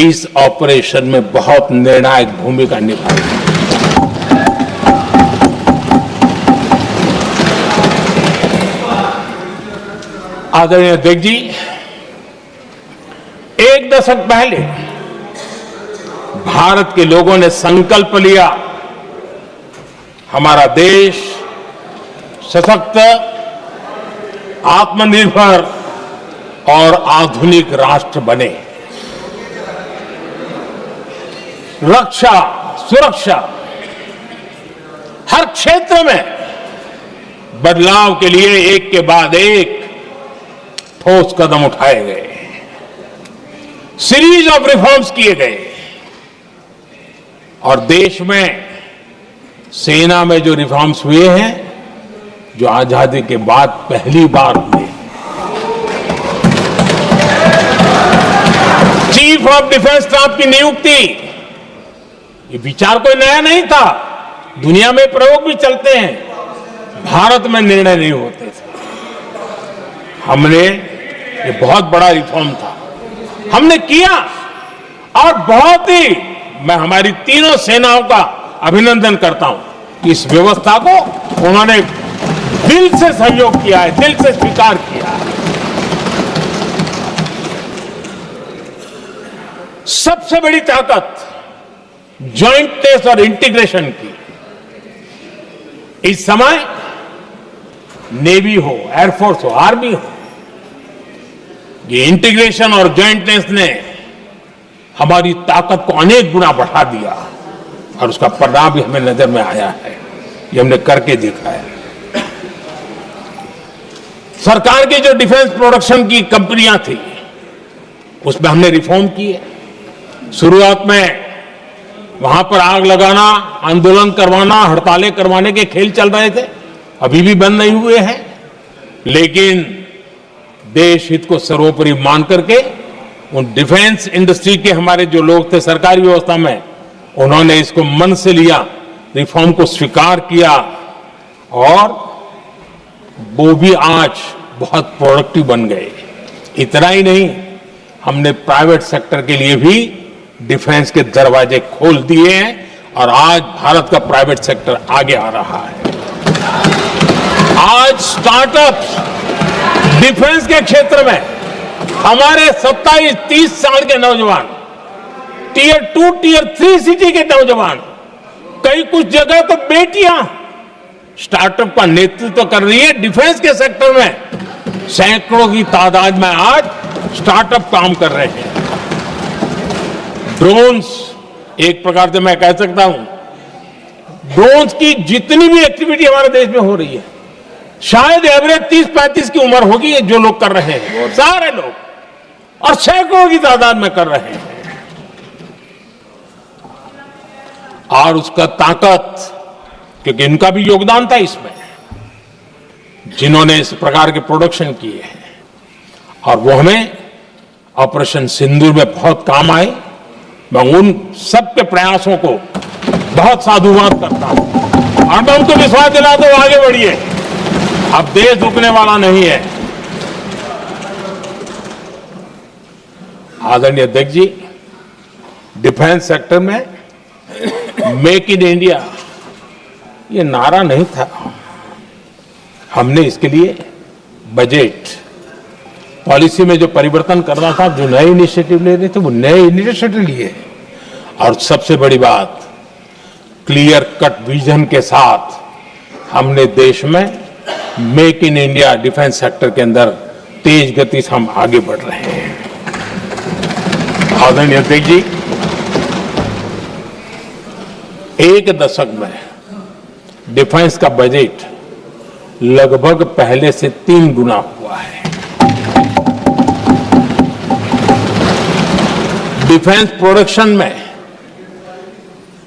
इस ऑपरेशन में बहुत निर्णायक भूमिका निभाई। आदरणीय अध्यक्ष जी, एक दशक पहले भारत के लोगों ने संकल्प लिया, हमारा देश सशक्त, आत्मनिर्भर और आधुनिक राष्ट्र बने। रक्षा, सुरक्षा, हर क्षेत्र में बदलाव के लिए एक के बाद एक ठोस कदम उठाए गए, सीरीज ऑफ रिफॉर्म्स किए गए और देश में सेना में जो रिफॉर्म्स हुए हैं, जो आजादी के बाद पहली बार हुए। चीफ ऑफ डिफेंस स्टाफ की नियुक्ति, ये विचार कोई नया नहीं था, दुनिया में प्रयोग भी चलते हैं, भारत में निर्णय नहीं होते थे। हमने, ये बहुत बड़ा रिफॉर्म था, हमने किया और बहुत ही, मैं हमारी तीनों सेनाओं का अभिनंदन करता हूं कि इस व्यवस्था को उन्होंने दिल से सहयोग किया है, दिल से स्वीकार किया है। सबसे बड़ी ताकत ज्वाइंटनेस और इंटीग्रेशन की इस समय नेवी हो, एयरफोर्स हो, आर्मी हो, ये इंटीग्रेशन और ज्वाइंटनेस ने हमारी ताकत को अनेक गुना बढ़ा दिया और उसका परिणाम भी हमें नजर में आया है, ये हमने करके देखा है। सरकार की जो डिफेंस प्रोडक्शन की कंपनियां थी, उसमें हमने रिफॉर्म किए। शुरुआत में वहां पर आग लगाना, आंदोलन करवाना, हड़तालें करवाने के खेल चल रहे थे, अभी भी बंद नहीं हुए हैं, लेकिन देश हित को सर्वोपरि मान करके उन डिफेंस इंडस्ट्री के हमारे जो लोग थे सरकारी व्यवस्था में, उन्होंने इसको मन से लिया, रिफॉर्म को स्वीकार किया और वो भी आज बहुत प्रोडक्टिव बन गए। इतना ही नहीं, हमने प्राइवेट सेक्टर के लिए भी डिफेंस के दरवाजे खोल दिए हैं और आज भारत का प्राइवेट सेक्टर आगे आ रहा है। आज स्टार्टअप्स डिफेंस के क्षेत्र में हमारे 27-30 साल के नौजवान, टियर 2, टियर 3 सिटी के नौजवान, कई कुछ जगह तो बेटियां स्टार्टअप का नेतृत्व कर रही है। डिफेंस के सेक्टर में सैकड़ों की तादाद में आज स्टार्टअप काम कर रहे हैं। ड्रोन्स, एक प्रकार से मैं कह सकता हूं, ड्रोन्स की जितनी भी एक्टिविटी हमारे देश में हो रही है, शायद एवरेज 30-35 की उम्र होगी जो लोग कर रहे हैं, सारे लोग, और सैकड़ों की तादाद में कर रहे हैं। और उसका ताकत, क्योंकि इनका भी योगदान था इसमें, जिन्होंने इस प्रकार के प्रोडक्शन किए हैं, और वो हमें ऑपरेशन सिंदूर में बहुत काम आए। मैं उन सबके प्रयासों को बहुत साधुवाद करता हूं और मैं उनको विश्वास दिलाता हूं, आगे बढ़िए, अब देश रुकने वाला नहीं है। आदरणीय अध्यक्ष जी, डिफेंस सेक्टर में मेक इन इंडिया ये नारा नहीं था, हमने इसके लिए बजट पॉलिसी में जो परिवर्तन करना था, जो नए इनिशिएटिव ले रहे थे, वो नए इनिशिएटिव लिए। और सबसे बड़ी बात, क्लियर कट विजन के साथ हमने देश में make in India defence sector के अंदर तेज गति से हम आगे बढ़ रहे हैं। आदरणीय अध्यक्ष जी, एक दशक में डिफेंस का बजट लगभग पहले से 3 गुना हुआ है। डिफेंस प्रोडक्शन में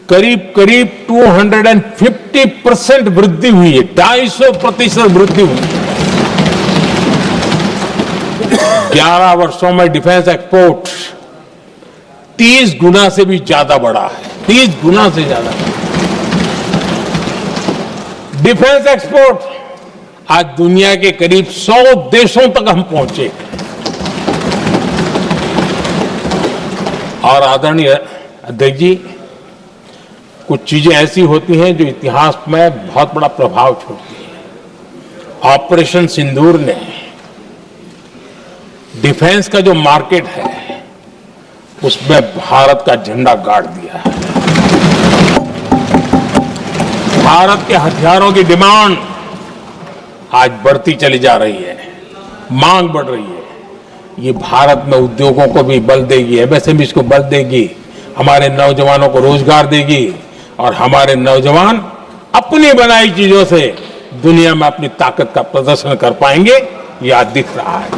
करीब करीब 250% वृद्धि हुई है, 250% वृद्धि हुई है। 11 वर्षों में डिफेंस एक्सपोर्ट 30 गुना से भी ज्यादा बढ़ा है, 30 गुना से ज्यादा। डिफेंस एक्सपोर्ट आज दुनिया के करीब 100 देशों तक हम पहुंचे। और आदरणीय अध्यक्ष जी, कुछ चीजें ऐसी होती हैं जो इतिहास में बहुत बड़ा प्रभाव छोड़ती हैं। ऑपरेशन सिंदूर ने डिफेंस का जो मार्केट है उसमें भारत का झंडा गाड़ दिया है। भारत के हथियारों की डिमांड आज बढ़ती चली जा रही है, मांग बढ़ रही है। ये भारत में उद्योगों को भी बल देगी, एमएसएमई को बल देगी, हमारे नौजवानों को रोजगार देगी और हमारे नौजवान अपनी बनाई चीजों से दुनिया में अपनी ताकत का प्रदर्शन कर पाएंगे। ये आज दिख रहा है,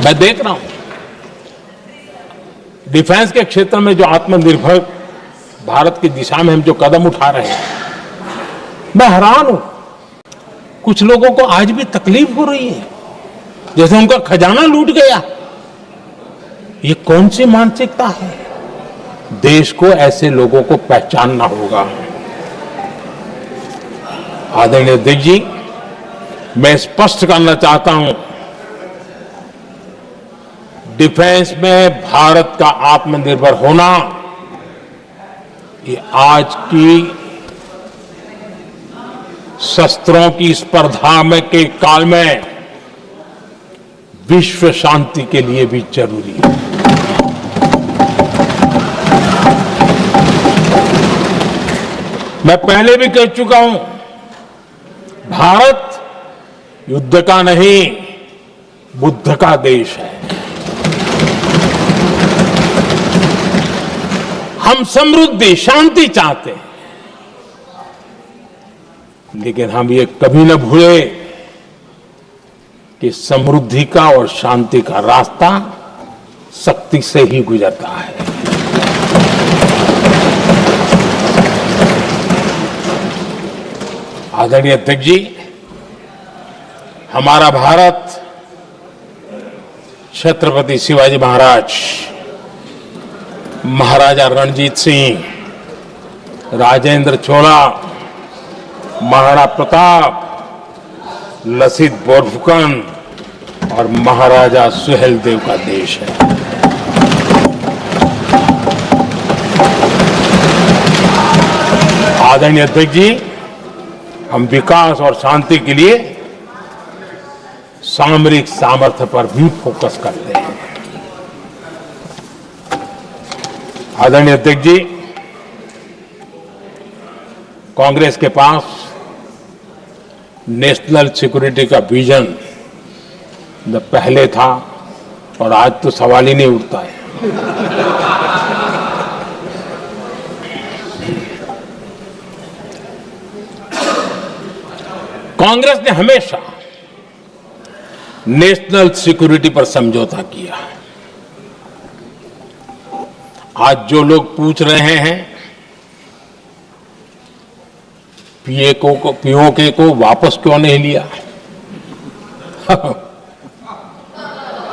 मैं देख रहा हूं। डिफेंस के क्षेत्र में जो आत्मनिर्भर भारत की दिशा में हम जो कदम उठा रहे हैं, मैं हैरान हूं। कुछ लोगों को आज भी तकलीफ हो रही है, जैसे उनका खजाना लूट गया। ये कौन सी मानसिकता है? देश को ऐसे लोगों को पहचानना होगा। आदरणीय अध्यक्ष जी, मैं स्पष्ट करना चाहता हूं, डिफेंस में भारत का आत्मनिर्भर होना ये आज की शस्त्रों की स्पर्धा में के काल में विश्व शांति के लिए भी जरूरी है। मैं पहले भी कह चुका हूं, भारत युद्ध का नहीं बुद्ध का देश है। हम समृद्धि शांति चाहते हैं, लेकिन हम ये कभी न भूले कि समृद्धि का और शांति का रास्ता शक्ति से ही गुजरता है। आदरणीय अध्यक्ष जी, हमारा भारत छत्रपति शिवाजी महाराज, महाराजा रणजीत सिंह, राजेंद्र चोला, महाराणा प्रताप, लसित बोरफुकन और महाराजा सुहेलदेव का देश है। आदरणीय अध्यक्ष जी, हम विकास और शांति के लिए सामरिक सामर्थ्य पर भी फोकस करते हैं। आदरणीय अध्यक्ष जी, कांग्रेस के पास नेशनल सिक्योरिटी का विजन न पहले था और आज तो सवाल ही नहीं उठता है। कांग्रेस ने हमेशा नेशनल सिक्योरिटी पर समझौता किया। आज जो लोग पूछ रहे हैं पीओके को वापस क्यों नहीं लिया,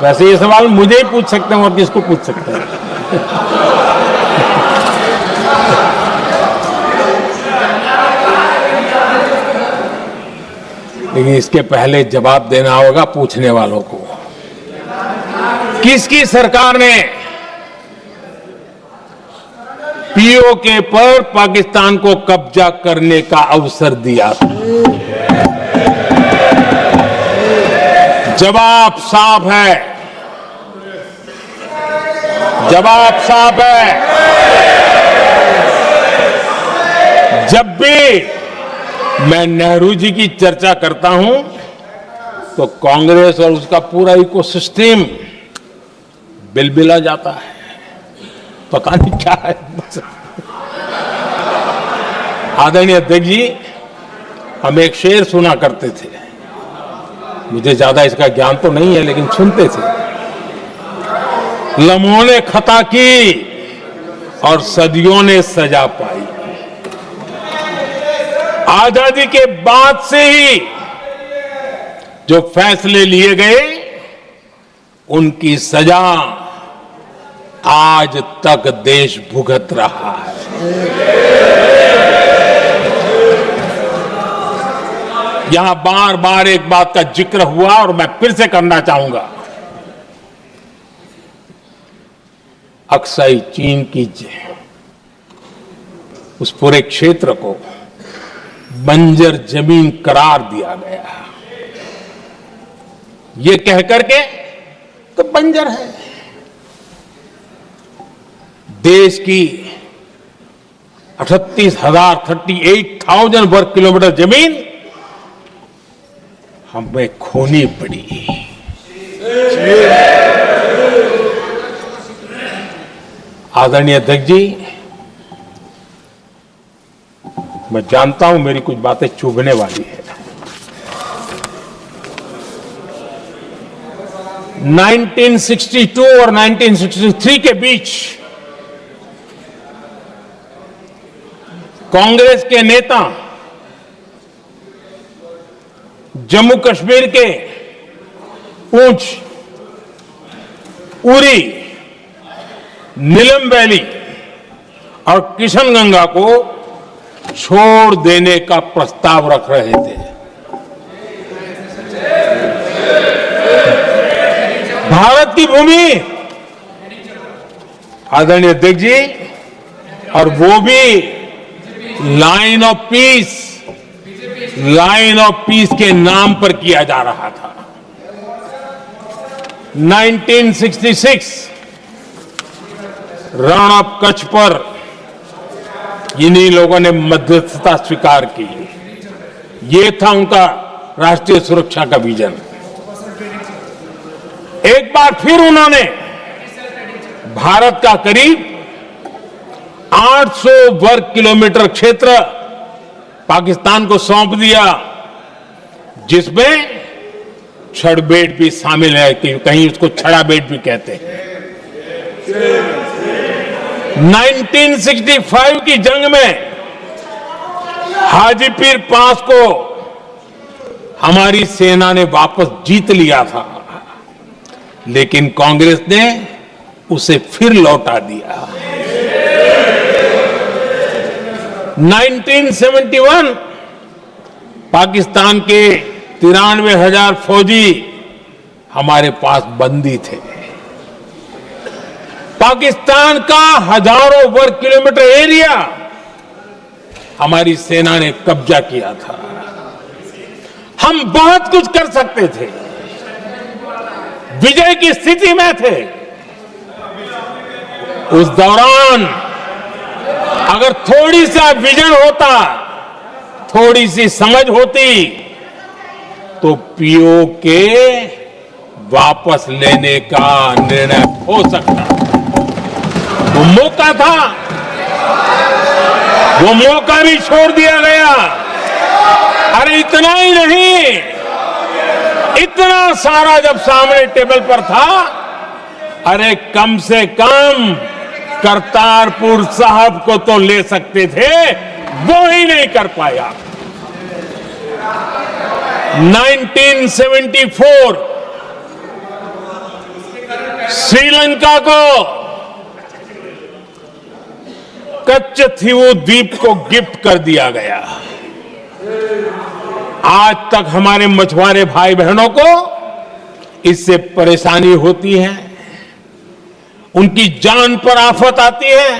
वैसे ये सवाल मुझे ही पूछ सकते हैं और किसको पूछ सकते हैं। लेकिन इसके पहले जवाब देना होगा पूछने वालों को। किसकी सरकार ने पीओके पर पाकिस्तान को कब्जा करने का अवसर दिया? जवाब साफ है, जवाब साफ है। जब भी मैं नेहरू जी की चर्चा करता हूं तो कांग्रेस और उसका पूरा इकोसिस्टम बिलबिला जाता है। पता नहीं क्या है। आदरणीय अध्यक्ष जी, हम एक शेर सुना करते थे, मुझे ज्यादा इसका ज्ञान तो नहीं है लेकिन सुनते थे। लम्हों ने खता की और सदियों ने सजा पाई। आजादी के बाद से ही जो फैसले लिए गए उनकी सजा आज तक देश भुगत रहा है। यहां बार बार एक बात का जिक्र हुआ और मैं फिर से करना चाहूंगा। अक्साई चीन की उस पूरे क्षेत्र को बंजर जमीन करार दिया गया, ये कहकर के तो बंजर है। देश की 38,000 वर्ग किलोमीटर जमीन हमें खोनी पड़ी। आदरणीय अध्यक्ष जी, मैं जानता हूं मेरी कुछ बातें चुभने वाली है। 1962 और 1963 के बीच कांग्रेस के नेता जम्मू कश्मीर के पूंछ, उरी, नीलम वैली और किशनगंगा को छोड़ देने का प्रस्ताव रख रहे थे। भारत की भूमि, आदरणीय अध्यक्ष जी, और वो भी लाइन ऑफ पीस के नाम पर किया जा रहा था। 1966 रण ऑफ कच्छ पर इन्हीं लोगों ने मध्यस्थता स्वीकार की। ये था उनका राष्ट्रीय सुरक्षा का विजन। एक बार फिर उन्होंने भारत का करीब 800 वर्ग किलोमीटर क्षेत्र पाकिस्तान को सौंप दिया, जिसमें छड़बेट भी शामिल है, कि कहीं उसको छड़ा बेट भी कहते हैं। 1965 की जंग में हाजीपीर पास को हमारी सेना ने वापस जीत लिया था, लेकिन कांग्रेस ने उसे फिर लौटा दिया। 1971 पाकिस्तान के 93,000 फौजी हमारे पास बंदी थे। पाकिस्तान का हजारों वर्ग किलोमीटर एरिया हमारी सेना ने कब्जा किया था। हम बहुत कुछ कर सकते थे, विजय की स्थिति में थे। उस दौरान अगर थोड़ी सा विजन होता, थोड़ी सी समझ होती, तो पीओके वापस लेने का निर्णय हो सकता। वो मौका था, वो मौका भी छोड़ दिया गया। अरे इतना ही नहीं, इतना सारा जब सामने टेबल पर था, अरे कम से कम करतारपुर साहब को तो ले सकते थे, वो ही नहीं कर पाया। 1974 श्रीलंका को कच्चथीवू द्वीप को गिफ्ट कर दिया गया। आज तक हमारे मछुआरे भाई बहनों को इससे परेशानी होती है, उनकी जान पर आफत आती है।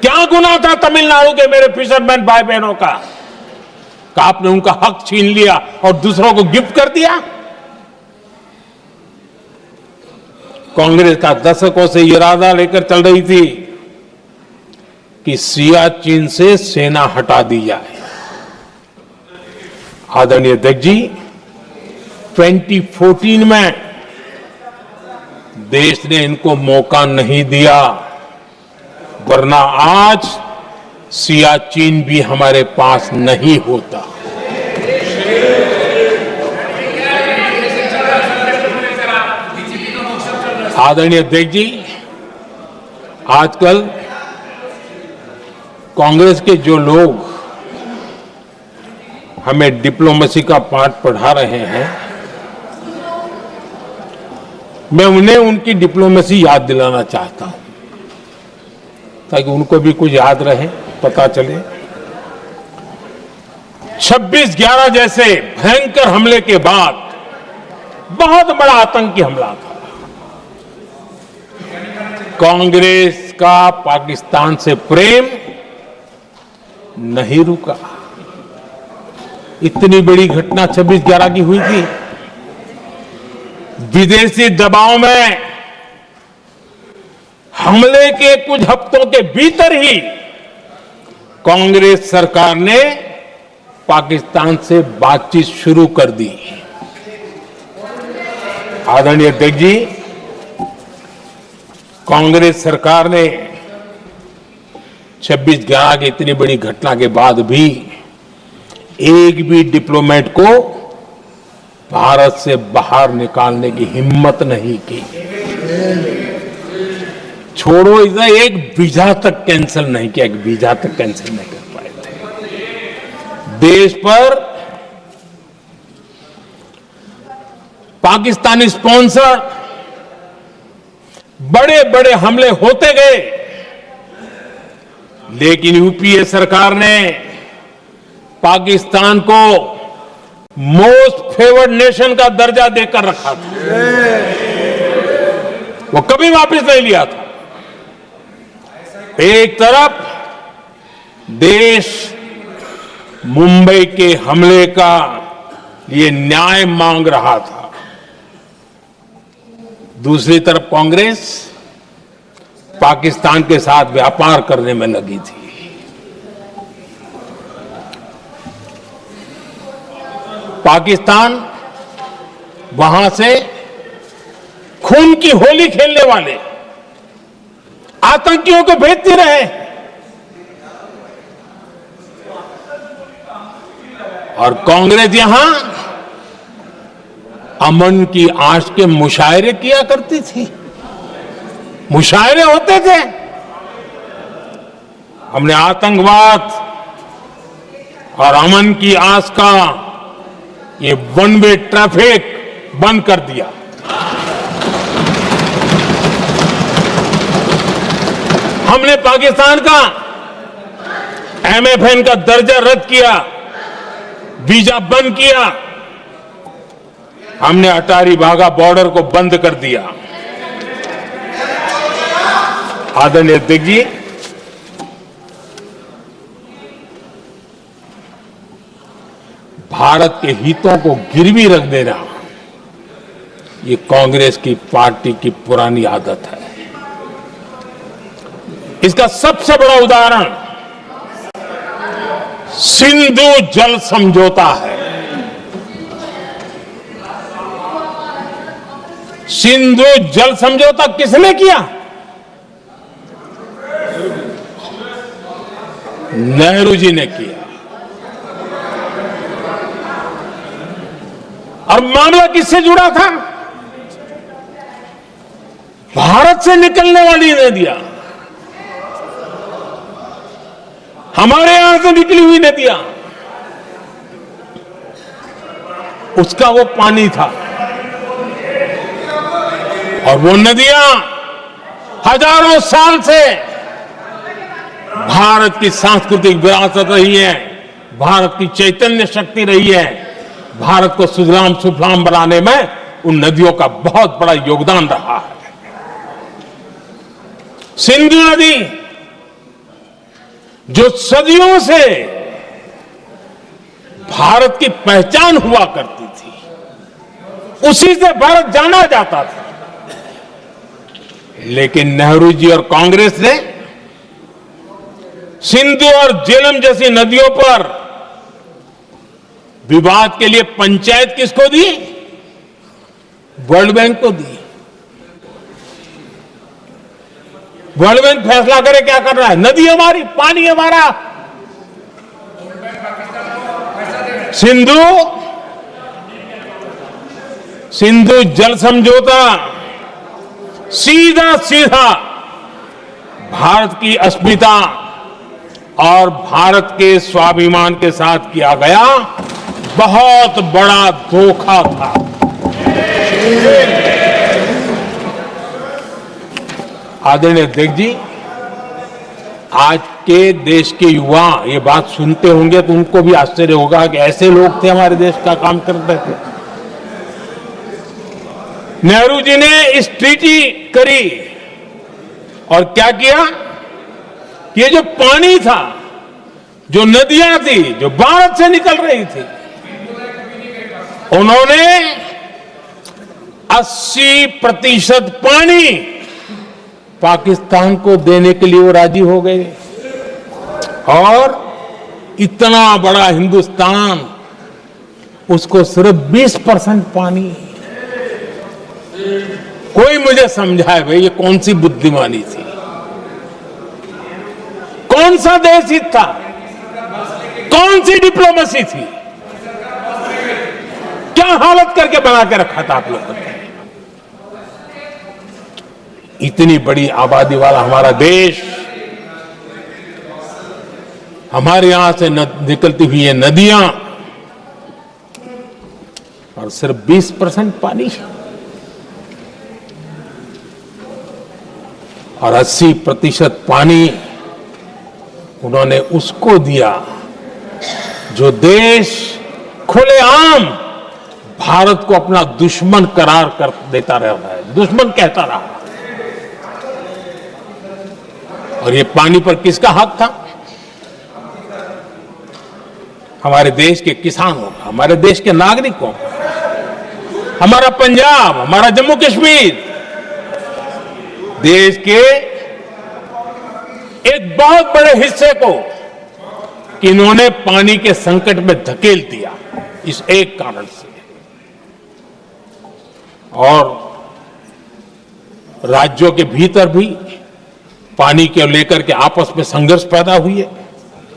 क्या गुनाह था तमिलनाडु के मेरे फिशरमैन भाई बहनों का, कि आपने उनका हक छीन लिया और दूसरों को गिफ्ट कर दिया? कांग्रेस का दशकों से इरादा लेकर चल रही थी कि सियाचिन से सेना हटा दी जाए। आदरणीय अध्यक्ष जी, 2014 में देश ने इनको मौका नहीं दिया, वरना आज सियाचिन भी हमारे पास नहीं होता। आदरणीय अध्यक्ष जी, आजकल कांग्रेस के जो लोग हमें डिप्लोमेसी का पाठ पढ़ा रहे हैं, मैं उन्हें उनकी डिप्लोमेसी याद दिलाना चाहता हूं, ताकि उनको भी कुछ याद रहे, पता चले। 26/11 जैसे भयंकर हमले के बाद बहुत बड़ा आतंकी हमला था। कांग्रेस का पाकिस्तान से प्रेम नहीं रुका। इतनी बड़ी घटना 26/11 की हुई थी। विदेशी दबाव में हमले के कुछ हफ्तों के भीतर ही कांग्रेस सरकार ने पाकिस्तान से बातचीत शुरू कर दी। आदरणीय अध्यक्ष जी, कांग्रेस सरकार ने 26/11 की इतनी बड़ी घटना के बाद भी एक भी डिप्लोमेट को भारत से बाहर निकालने की हिम्मत नहीं की। छोड़ो, इधर एक वीजा तक कैंसिल नहीं किया, एक वीजा तक कैंसिल नहीं कर पाए थे। देश पर पाकिस्तानी स्पॉन्सर बड़े बड़े हमले होते गए, लेकिन यूपीए सरकार ने पाकिस्तान को मोस्ट फेवर्ड नेशन का दर्जा देकर रखा था। वो कभी वापस नहीं लिया था। एक तरफ देश मुंबई के हमले का ये न्याय मांग रहा था, दूसरी तरफ कांग्रेस पाकिस्तान के साथ व्यापार करने में लगी थी। पाकिस्तान वहां से खून की होली खेलने वाले आतंकियों को भेजते रहे, और कांग्रेस यहां अमन की आश के मुशायरे किया करती थी। मुशायरे होते थे। हमने आतंकवाद और अमन की आस का ये वन वे ट्रैफिक बंद कर दिया। हमने पाकिस्तान का MFN का दर्जा रद्द किया, वीजा बंद किया। हमने अटारी वाघा बॉर्डर को बंद कर दिया। आदरणीय अध्यक्ष जी, भारत के हितों को गिरवी रख देना ये कांग्रेस की पार्टी की पुरानी आदत है। इसका सबसे बड़ा उदाहरण सिंधु जल समझौता है। सिंधु जल समझौता किसने किया? नेहरू जी ने किया। और मामला किससे जुड़ा था? भारत से निकलने वाली नदियां, हमारे यहां से निकली हुई नदियां, उसका वो पानी था। और वो नदियां हजारों साल से भारत की सांस्कृतिक विरासत रही है, भारत की चैतन्य शक्ति रही है। भारत को सुजलाम सुफलाम बनाने में उन नदियों का बहुत बड़ा योगदान रहा है। सिंधु नदी जो सदियों से भारत की पहचान हुआ करती थी, उसी से भारत जाना जाता था। लेकिन नेहरू जी और कांग्रेस ने सिंधु और झेलम जैसी नदियों पर विवाद के लिए पंचायत किसको दी? वर्ल्ड बैंक को दी। वर्ल्ड बैंक फैसला करे क्या कर रहा है, नदी हमारी, पानी हमारा। सिंधु जल समझौता सीधा सीधा भारत की अस्मिता और भारत के स्वाभिमान के साथ किया गया बहुत बड़ा धोखा था। आदरणीय अध्यक्ष जी, आज के देश के युवा ये बात सुनते होंगे तो उनको भी आश्चर्य होगा कि ऐसे लोग थे हमारे देश का काम करते थे। नेहरू जी ने इस ट्रीटी करी और क्या किया, ये जो पानी था, जो नदियां थी, जो भारत से निकल रही थी, उन्होंने 80% पानी पाकिस्तान को देने के लिए वो राजी हो गए। और इतना बड़ा हिंदुस्तान, उसको सिर्फ 20% पानी। कोई मुझे समझाए भाई ये कौन सी बुद्धिमानी थी, कौन सा देश हित था, कौन सी डिप्लोमेसी थी, क्या हालत करके बना के रखा था आप लोगों ने। इतनी बड़ी आबादी वाला हमारा देश, हमारे यहां से निकलती हुई ये नदियां, और सिर्फ 20% पानी, और 80% पानी उन्होंने उसको दिया जो देश खुलेआम भारत को अपना दुश्मन करार कर देता रहा है, दुश्मन कहता रहा। और ये पानी पर किसका हक था? हमारे देश के किसानों का, हमारे देश के नागरिकों का, हमारा पंजाब, हमारा जम्मू कश्मीर, देश के एक बहुत बड़े हिस्से को इन्होंने पानी के संकट में धकेल दिया इस एक कारण से। और राज्यों के भीतर भी पानी के लेकर के आपस में संघर्ष पैदा हुई है,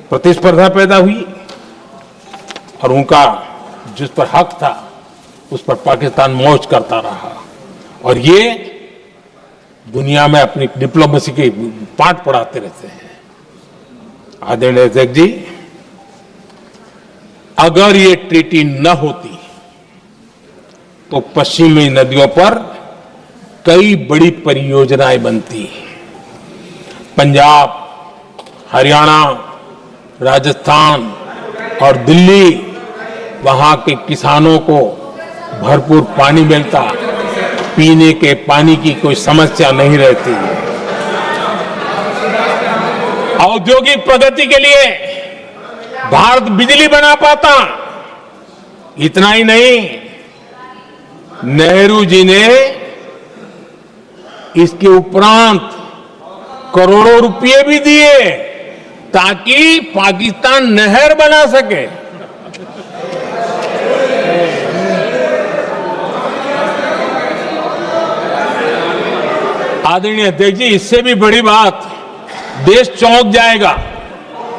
प्रतिस्पर्धा पैदा हुई, और उनका जिस पर हक था उस पर पाकिस्तान मौज करता रहा। और ये दुनिया में अपनी डिप्लोमेसी के पाठ पढ़ाते रहते हैं। आदरणीय अध्यक्ष जी, अगर ये ट्रीटी न होती तो पश्चिमी नदियों पर कई बड़ी परियोजनाएं बनती। पंजाब, हरियाणा, राजस्थान और दिल्ली, वहां के किसानों को भरपूर पानी मिलता, पीने के पानी की कोई समस्या नहीं रहती। औद्योगिक प्रगति के लिए भारत बिजली बना पाता। इतना ही नहीं, नेहरू जी ने इसके उपरांत करोड़ों रुपए भी दिए ताकि पाकिस्तान नहर बना सके। आदरणीय अध्यक्ष जी, इससे भी बड़ी बात, देश चौंक जाएगा।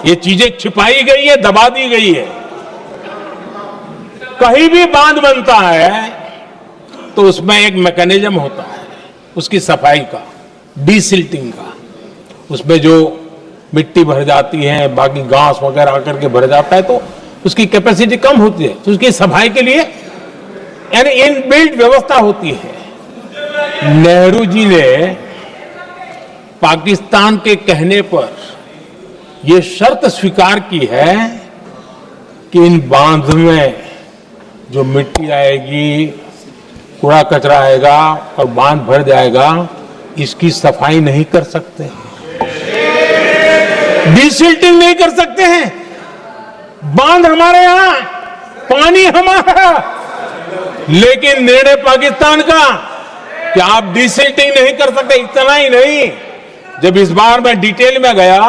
ये चीजें छिपाई गई है, दबा दी गई है। कहीं भी बांध बनता है तो उसमें एक मैकेनिज्म होता है उसकी सफाई का, डीसिल्टिंग का। उसमें जो मिट्टी भर जाती है, बाकी घास वगैरह आकर के भर जाता है, तो उसकी कैपेसिटी कम होती है, तो उसकी सफाई के लिए यानी इनबिल्ट व्यवस्था होती है। नेहरू जी ने पाकिस्तान के कहने पर यह शर्त स्वीकार की है कि इन बांध में जो मिट्टी आएगी, कूड़ा कचरा आएगा और बांध भर जाएगा, इसकी सफाई नहीं कर सकते, डीसिल्टिंग नहीं कर सकते हैं। बांध हमारे यहां, पानी हमारा, लेकिन निर्णय पाकिस्तान का कि आप डीसिल्टिंग नहीं कर सकते। इतना ही नहीं, जब इस बार मैं डिटेल में गया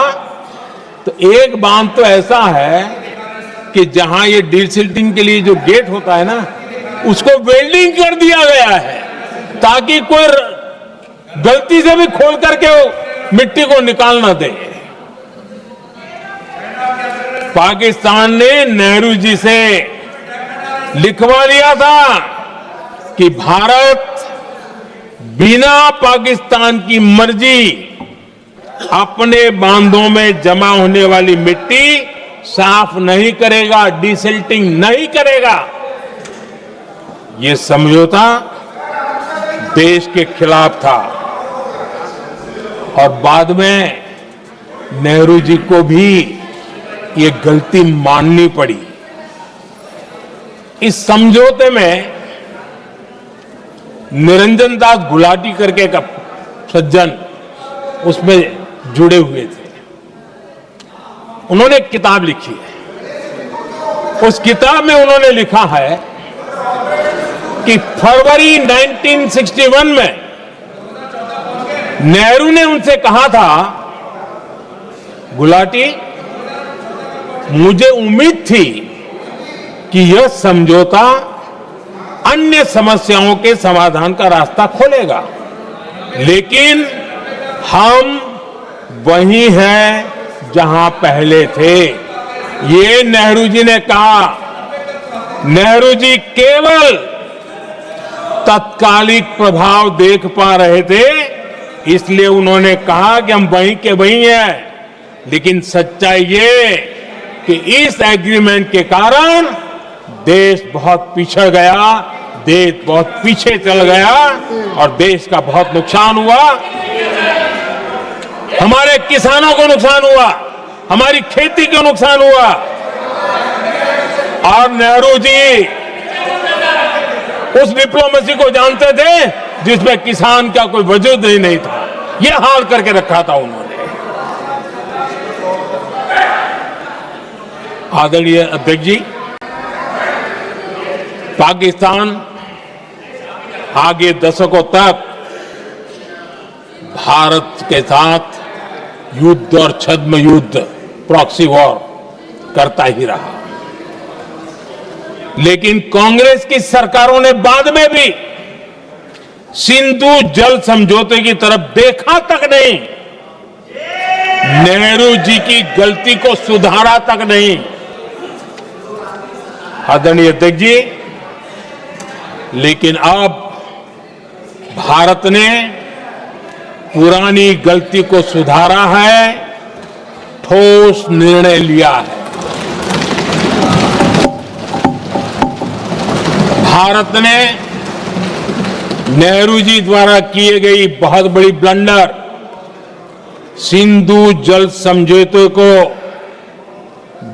तो एक बांध तो ऐसा है कि जहां ये डीसिल्टिंग के लिए जो गेट होता है ना, उसको वेल्डिंग कर दिया गया है। ताकि कोई गलती से भी खोल करके वो मिट्टी को निकाल ना दे। पाकिस्तान ने नेहरू जी से लिखवा लिया था कि भारत बिना पाकिस्तान की मर्जी अपने बांधों में जमा होने वाली मिट्टी साफ नहीं करेगा, डिसिल्टिंग नहीं करेगा। ये समझौता देश के खिलाफ था और बाद में नेहरू जी को भी ये गलती माननी पड़ी। इस समझौते में निरंजन दास गुलाटी करके का सज्जन उसमें जुड़े हुए थे। उन्होंने एक किताब लिखी है। उस किताब में उन्होंने लिखा है कि फरवरी 1961 में नेहरू ने उनसे कहा था, गुलाटी, मुझे उम्मीद थी कि यह समझौता अन्य समस्याओं के समाधान का रास्ता खोलेगा, लेकिन हम वहीं हैं जहां पहले थे। ये नेहरू जी ने कहा। नेहरू जी केवल तत्कालिक प्रभाव देख पा रहे थे, इसलिए उन्होंने कहा कि हम वहीं के वहीं हैं। लेकिन सच्चाई ये कि इस एग्रीमेंट के कारण देश बहुत पिछड़ गया, देश बहुत पीछे चल गया और देश का बहुत नुकसान हुआ। हमारे किसानों को नुकसान हुआ, हमारी खेती को नुकसान हुआ। और नेहरू जी उस डिप्लोमेसी को जानते थे जिसमें किसान का कोई वजूद ही नहीं था। यह हाल करके रखा था उन्होंने। आदरणीय अध्यक्ष जी, पाकिस्तान आगे दशकों तक भारत के साथ युद्ध और छद्म युद्ध, प्रॉक्सी वॉर करता ही रहा। लेकिन कांग्रेस की सरकारों ने बाद में भी सिंधु जल समझौते की तरफ देखा तक नहीं, नेहरू जी की गलती को सुधारा तक नहीं। आदरणीय अध्यक्ष जी, लेकिन अब भारत ने पुरानी गलती को सुधारा है, ठोस निर्णय लिया है। भारत ने नेहरू जी द्वारा किए गई बहुत बड़ी ब्लंडर, सिंधु जल समझौते को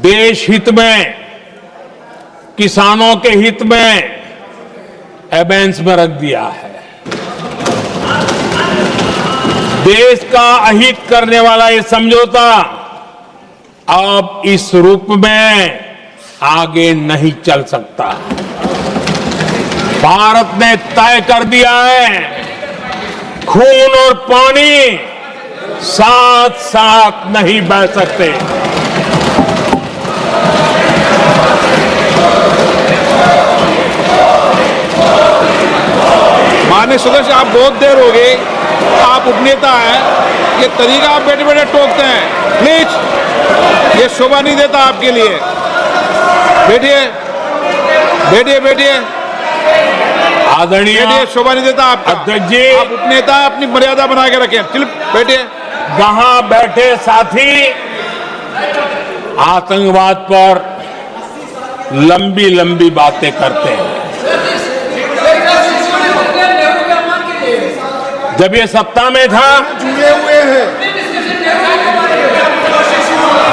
देश हित में, किसानों के हित में एबेंस में रख दिया है। देश का अहित करने वाला ये समझौता अब इस रूप में आगे नहीं चल सकता। भारत ने तय कर दिया है, खून और पानी साथ साथ नहीं बह सकते। माननीय सदस्य, आप बहुत देर हो गई, आप उपनेता हैं, ये तरीका आप बैठे बैठे टोकते हैं, प्लीज, ये शोभा नहीं देता आपके लिए। बैठिए बैठिए बैठिए, आदरणीय, बैठिए, शोभा नहीं देता आपका। अध्यक्ष जी, आप उपनेता, अपनी मर्यादा बना के रखें। चलिए बैठिए। वहां बैठे साथी आतंकवाद पर लंबी लंबी बातें करते हैं। जब ये सत्ता में था, जुड़े हुए हैं,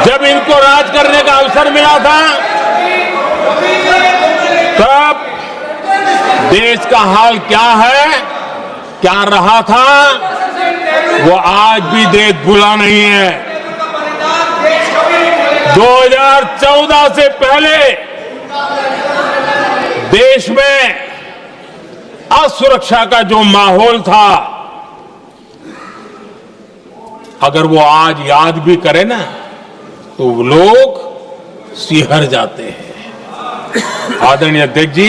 जब इनको राज करने का अवसर मिला था, तब देश का हाल क्या है, क्या रहा था, वो आज भी देश भूला नहीं है। 2014 से पहले देश में असुरक्षा का जो माहौल था, अगर वो आज याद भी करे ना, तो लोग सिहर जाते हैं। आदरणीय अध्यक्ष जी,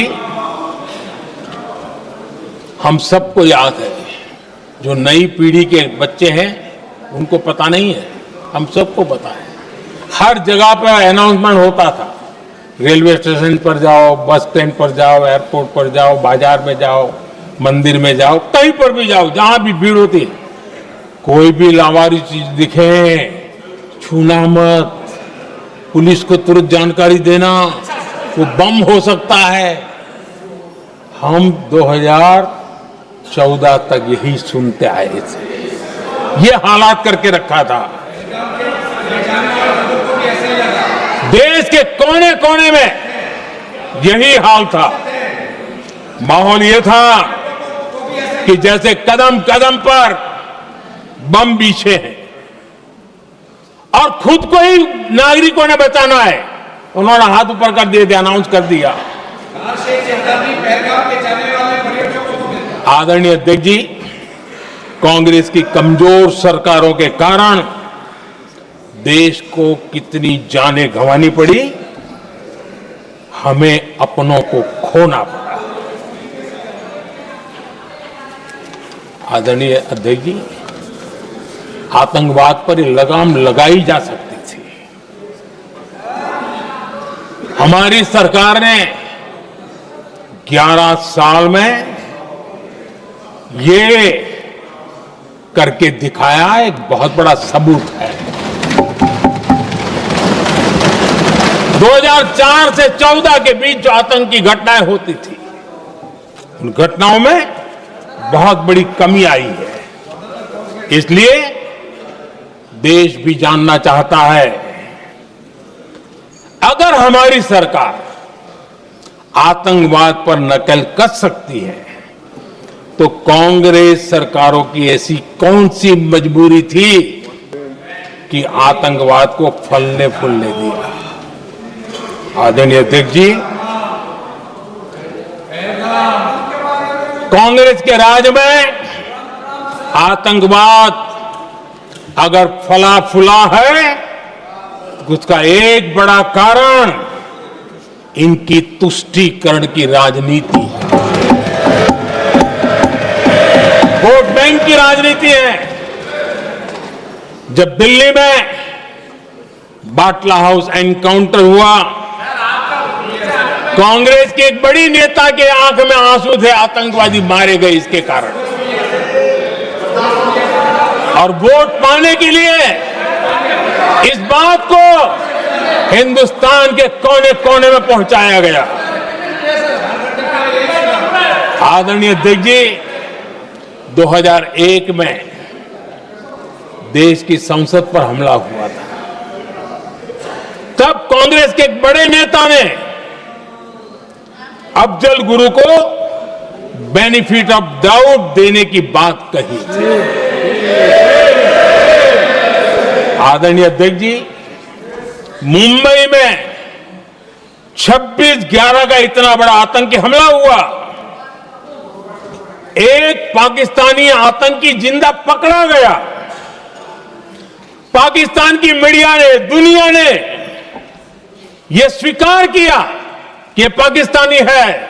हम सबको याद है, जो नई पीढ़ी के बच्चे हैं उनको पता नहीं है, हम सबको पता है। हर जगह पर अनाउंसमेंट होता था, रेलवे स्टेशन पर जाओ, बस स्टैंड पर जाओ, एयरपोर्ट पर जाओ, बाजार में जाओ, मंदिर में जाओ, कहीं पर भी जाओ, जहां भी भीड़ होती है, कोई भी लावारिस चीज दिखे छूना मत, पुलिस को तुरंत जानकारी देना, वो बम हो सकता है। हम 2014 तक यही सुनते आए थे, ये हालात करके रखा था। देश के कोने कोने में यही हाल था। माहौल ये था कि जैसे कदम कदम पर बम बिछे हैं और खुद को ही नागरिकों ने बचाना है, उन्होंने हाथ ऊपर कर दिए थे, अनाउंस कर दिया। आदरणीय अध्यक्ष जी, कांग्रेस की कमजोर सरकारों के कारण देश को कितनी जानें गंवानी पड़ी, हमें अपनों को खोना पड़ा। आदरणीय अध्यक्ष जी, आतंकवाद पर लगाम लगाई जा सकती थी। हमारी सरकार ने 11 साल में ये करके दिखाया, एक बहुत बड़ा सबूत है। 2004 से 14 के बीच जो आतंकी घटनाएं होती थी, उन घटनाओं में बहुत बड़ी कमी आई है। इसलिए देश भी जानना चाहता है, अगर हमारी सरकार आतंकवाद पर नकेल कस सकती है, तो कांग्रेस सरकारों की ऐसी कौन सी मजबूरी थी कि आतंकवाद को फलने फूलने दिया। आदरणीय अध्यक्ष जी, कांग्रेस के राज में आतंकवाद अगर फला फूला है, तो उसका एक बड़ा कारण इनकी तुष्टीकरण की राजनीति है, वोट बैंक की राजनीति है। जब दिल्ली में बाटला हाउस एनकाउंटर हुआ, कांग्रेस के एक बड़ी नेता के आंख में आंसू थे, आतंकवादी मारे गए इसके कारण। और वोट पाने के लिए इस बात को हिंदुस्तान के कोने कोने में पहुंचाया गया। आदरणीय अध्यक्ष जी, 2001 में देश की संसद पर हमला हुआ था। तब कांग्रेस के एक बड़े नेता ने अफजल गुरु को बेनिफिट ऑफ डाउट देने की बात कही थी। आदरणीय अध्यक्ष जी, मुंबई में 26/11 का इतना बड़ा आतंकी हमला हुआ, एक पाकिस्तानी आतंकी जिंदा पकड़ा गया। पाकिस्तान की मीडिया ने, दुनिया ने यह स्वीकार किया कि यह पाकिस्तानी है,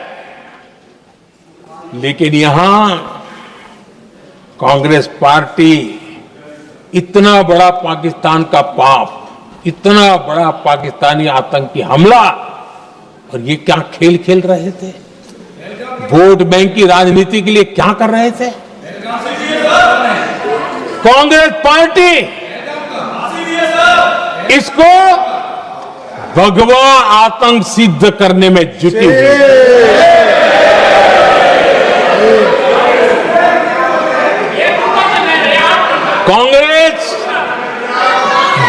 लेकिन यहां कांग्रेस पार्टी इतना बड़ा पाकिस्तान का पाप, इतना बड़ा पाकिस्तानी आतंकी हमला, और ये क्या खेल खेल रहे थे? वोट बैंक की राजनीति के लिए क्या कर रहे थे? कांग्रेस पार्टी इसको भगवा आतंक सिद्ध करने में जुटी हुई है। कांग्रेस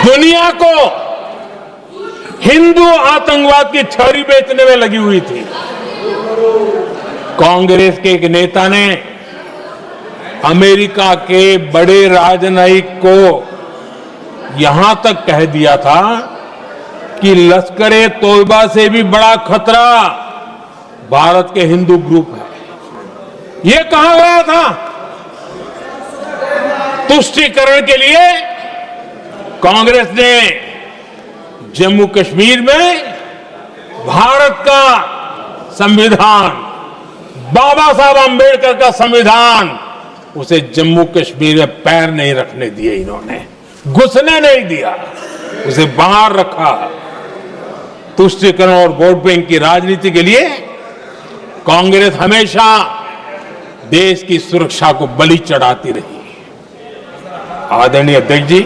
दुनिया को हिंदू आतंकवाद की थ्योरी बेचने में लगी हुई थी। कांग्रेस के एक नेता ने अमेरिका के बड़े राजनयिक को यहां तक कह दिया था कि लश्कर-ए तोयबा से भी बड़ा खतरा भारत के हिंदू ग्रुप है। यह कहा गया था। तुष्टीकरण के लिए कांग्रेस ने जम्मू कश्मीर में भारत का संविधान, बाबा साहब आंबेडकर का संविधान, उसे जम्मू कश्मीर में पैर नहीं रखने दिए इन्होंने, घुसने नहीं दिया, उसे बाहर रखा। तुष्टीकरण और वोट बैंक की राजनीति के लिए कांग्रेस हमेशा देश की सुरक्षा को बलि चढ़ाती रही। आदरणीय अध्यक्ष जी,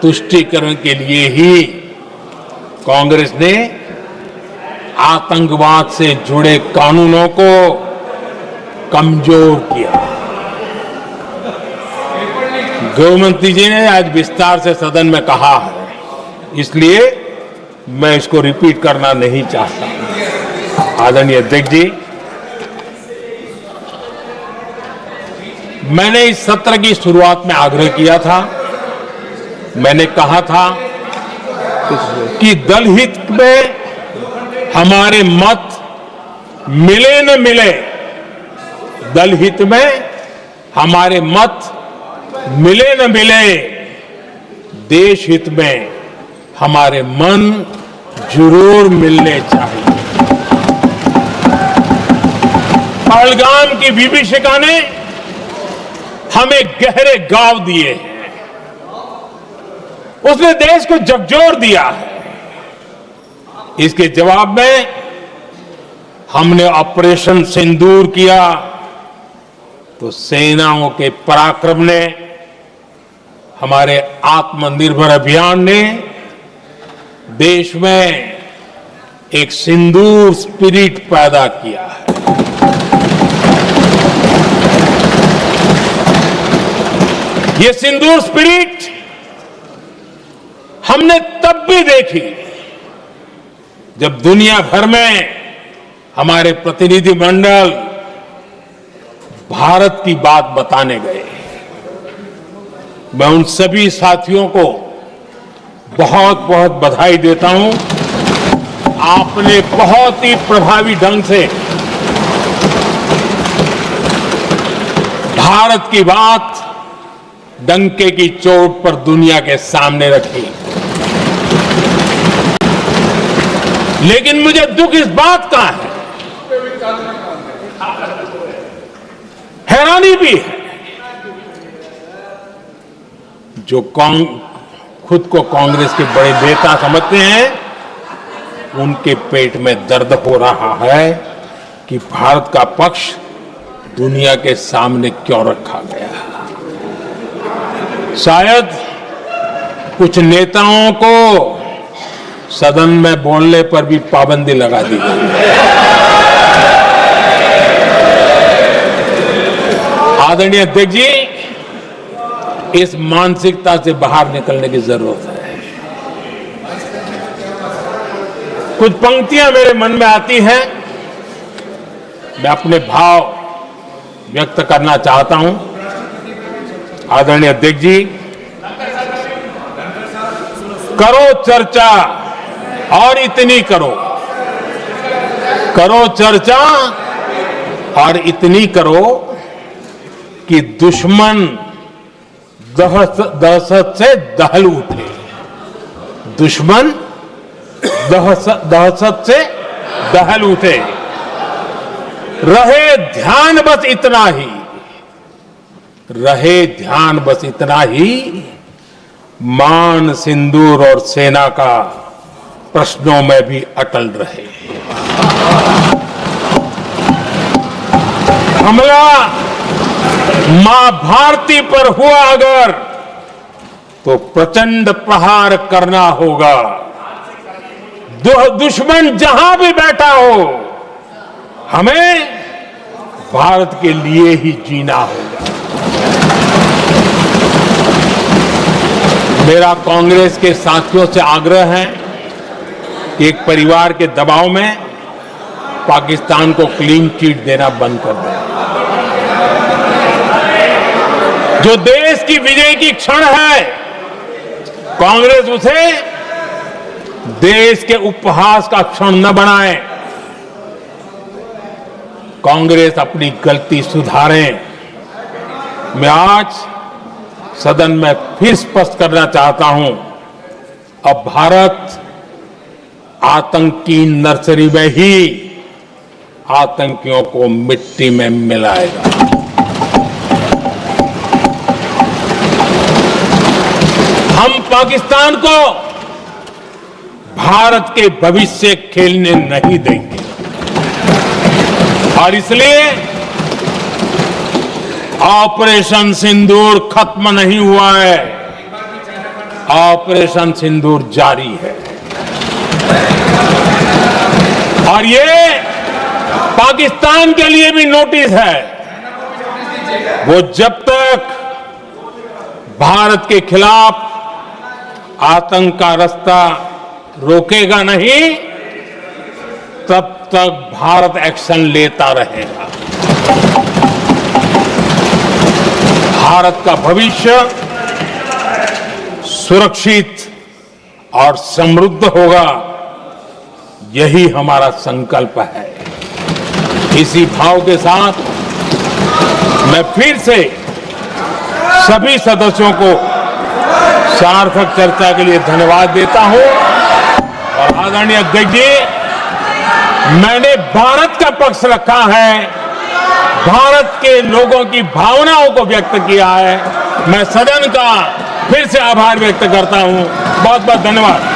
तुष्टीकरण के लिए ही कांग्रेस ने आतंकवाद से जुड़े कानूनों को कमजोर किया। गृहमंत्री जी ने आज विस्तार से सदन में कहा है, इसलिए मैं इसको रिपीट करना नहीं चाहता। आदरणीय अध्यक्ष जी, मैंने इस सत्र की शुरुआत में आग्रह किया था, मैंने कहा था कि दल हित में हमारे मत मिले न मिले, दल हित में हमारे मत मिले न मिले, देश हित में हमारे मन जरूर मिलने चाहिए। पहलगाम की विभीषिका ने हमें गहरे घाव दिए हैं, उसने देश को झकझोर दिया है। इसके जवाब में हमने ऑपरेशन सिंदूर किया तो सेनाओं के पराक्रम ने, हमारे आत्मनिर्भर अभियान ने देश में एक सिंदूर स्पिरिट पैदा किया है। ये सिंदूर स्पिरिट हमने तब भी देखी जब दुनिया भर में हमारे प्रतिनिधि मंडल भारत की बात बताने गए। मैं उन सभी साथियों को बहुत बहुत बधाई देता हूं। आपने बहुत ही प्रभावी ढंग से भारत की बात डंके की चोट पर दुनिया के सामने रखी। लेकिन मुझे दुख इस बात का है, हैरानी भी है, जो खुद को कांग्रेस के बड़े नेता समझते हैं, उनके पेट में दर्द हो रहा है कि भारत का पक्ष दुनिया के सामने क्यों रखा गया। शायद कुछ नेताओं को सदन में बोलने पर भी पाबंदी लगा दी गई। आदरणीय अध्यक्ष जी, इस मानसिकता से बाहर निकलने की जरूरत है। कुछ पंक्तियां मेरे मन में आती हैं, मैं अपने भाव व्यक्त करना चाहता हूं। आदरणीय अध्यक्ष जी, करो चर्चा और इतनी करो, करो चर्चा और इतनी करो कि दुश्मन दहशत से दहल उठे, दुश्मन दहशत से दहल उठे। रहे ध्यान बस इतना ही, रहे ध्यान बस इतना ही, मान सिंदूर और सेना का प्रश्नों में भी अटल रहे। हमला मां भारती पर हुआ अगर, तो प्रचंड प्रहार करना होगा। दुश्मन जहां भी बैठा हो, हमें भारत के लिए ही जीना होगा। मेरा कांग्रेस के साथियों से आग्रह है कि एक परिवार के दबाव में पाकिस्तान को क्लीन चिट देना बंद कर दें। जो देश की विजय की क्षण है, कांग्रेस उसे देश के उपहास का क्षण न बनाए। कांग्रेस अपनी गलती सुधारें। मैं आज सदन में फिर स्पष्ट करना चाहता हूं, अब भारत आतंक की नर्सरी में ही आतंकियों को मिट्टी में मिलाएगा। हम पाकिस्तान को भारत के भविष्य खेलने नहीं देंगे और इसलिए ऑपरेशन सिंदूर खत्म नहीं हुआ है, ऑपरेशन सिंदूर जारी है। और ये पाकिस्तान के लिए भी नोटिस है, वो जब तक भारत के खिलाफ आतंक का रास्ता रोकेगा नहीं, तब तक भारत एक्शन लेता रहेगा। भारत का भविष्य सुरक्षित और समृद्ध होगा, यही हमारा संकल्प है। इसी भाव के साथ मैं फिर से सभी सदस्यों को सार्थक चर्चा के लिए धन्यवाद देता हूं और आदरणीय अध्यक्ष जी, मैंने भारत का पक्ष रखा है, भारत के लोगों की भावनाओं को व्यक्त किया है। मैं सदन का फिर से आभार व्यक्त करता हूं। बहुत बहुत धन्यवाद।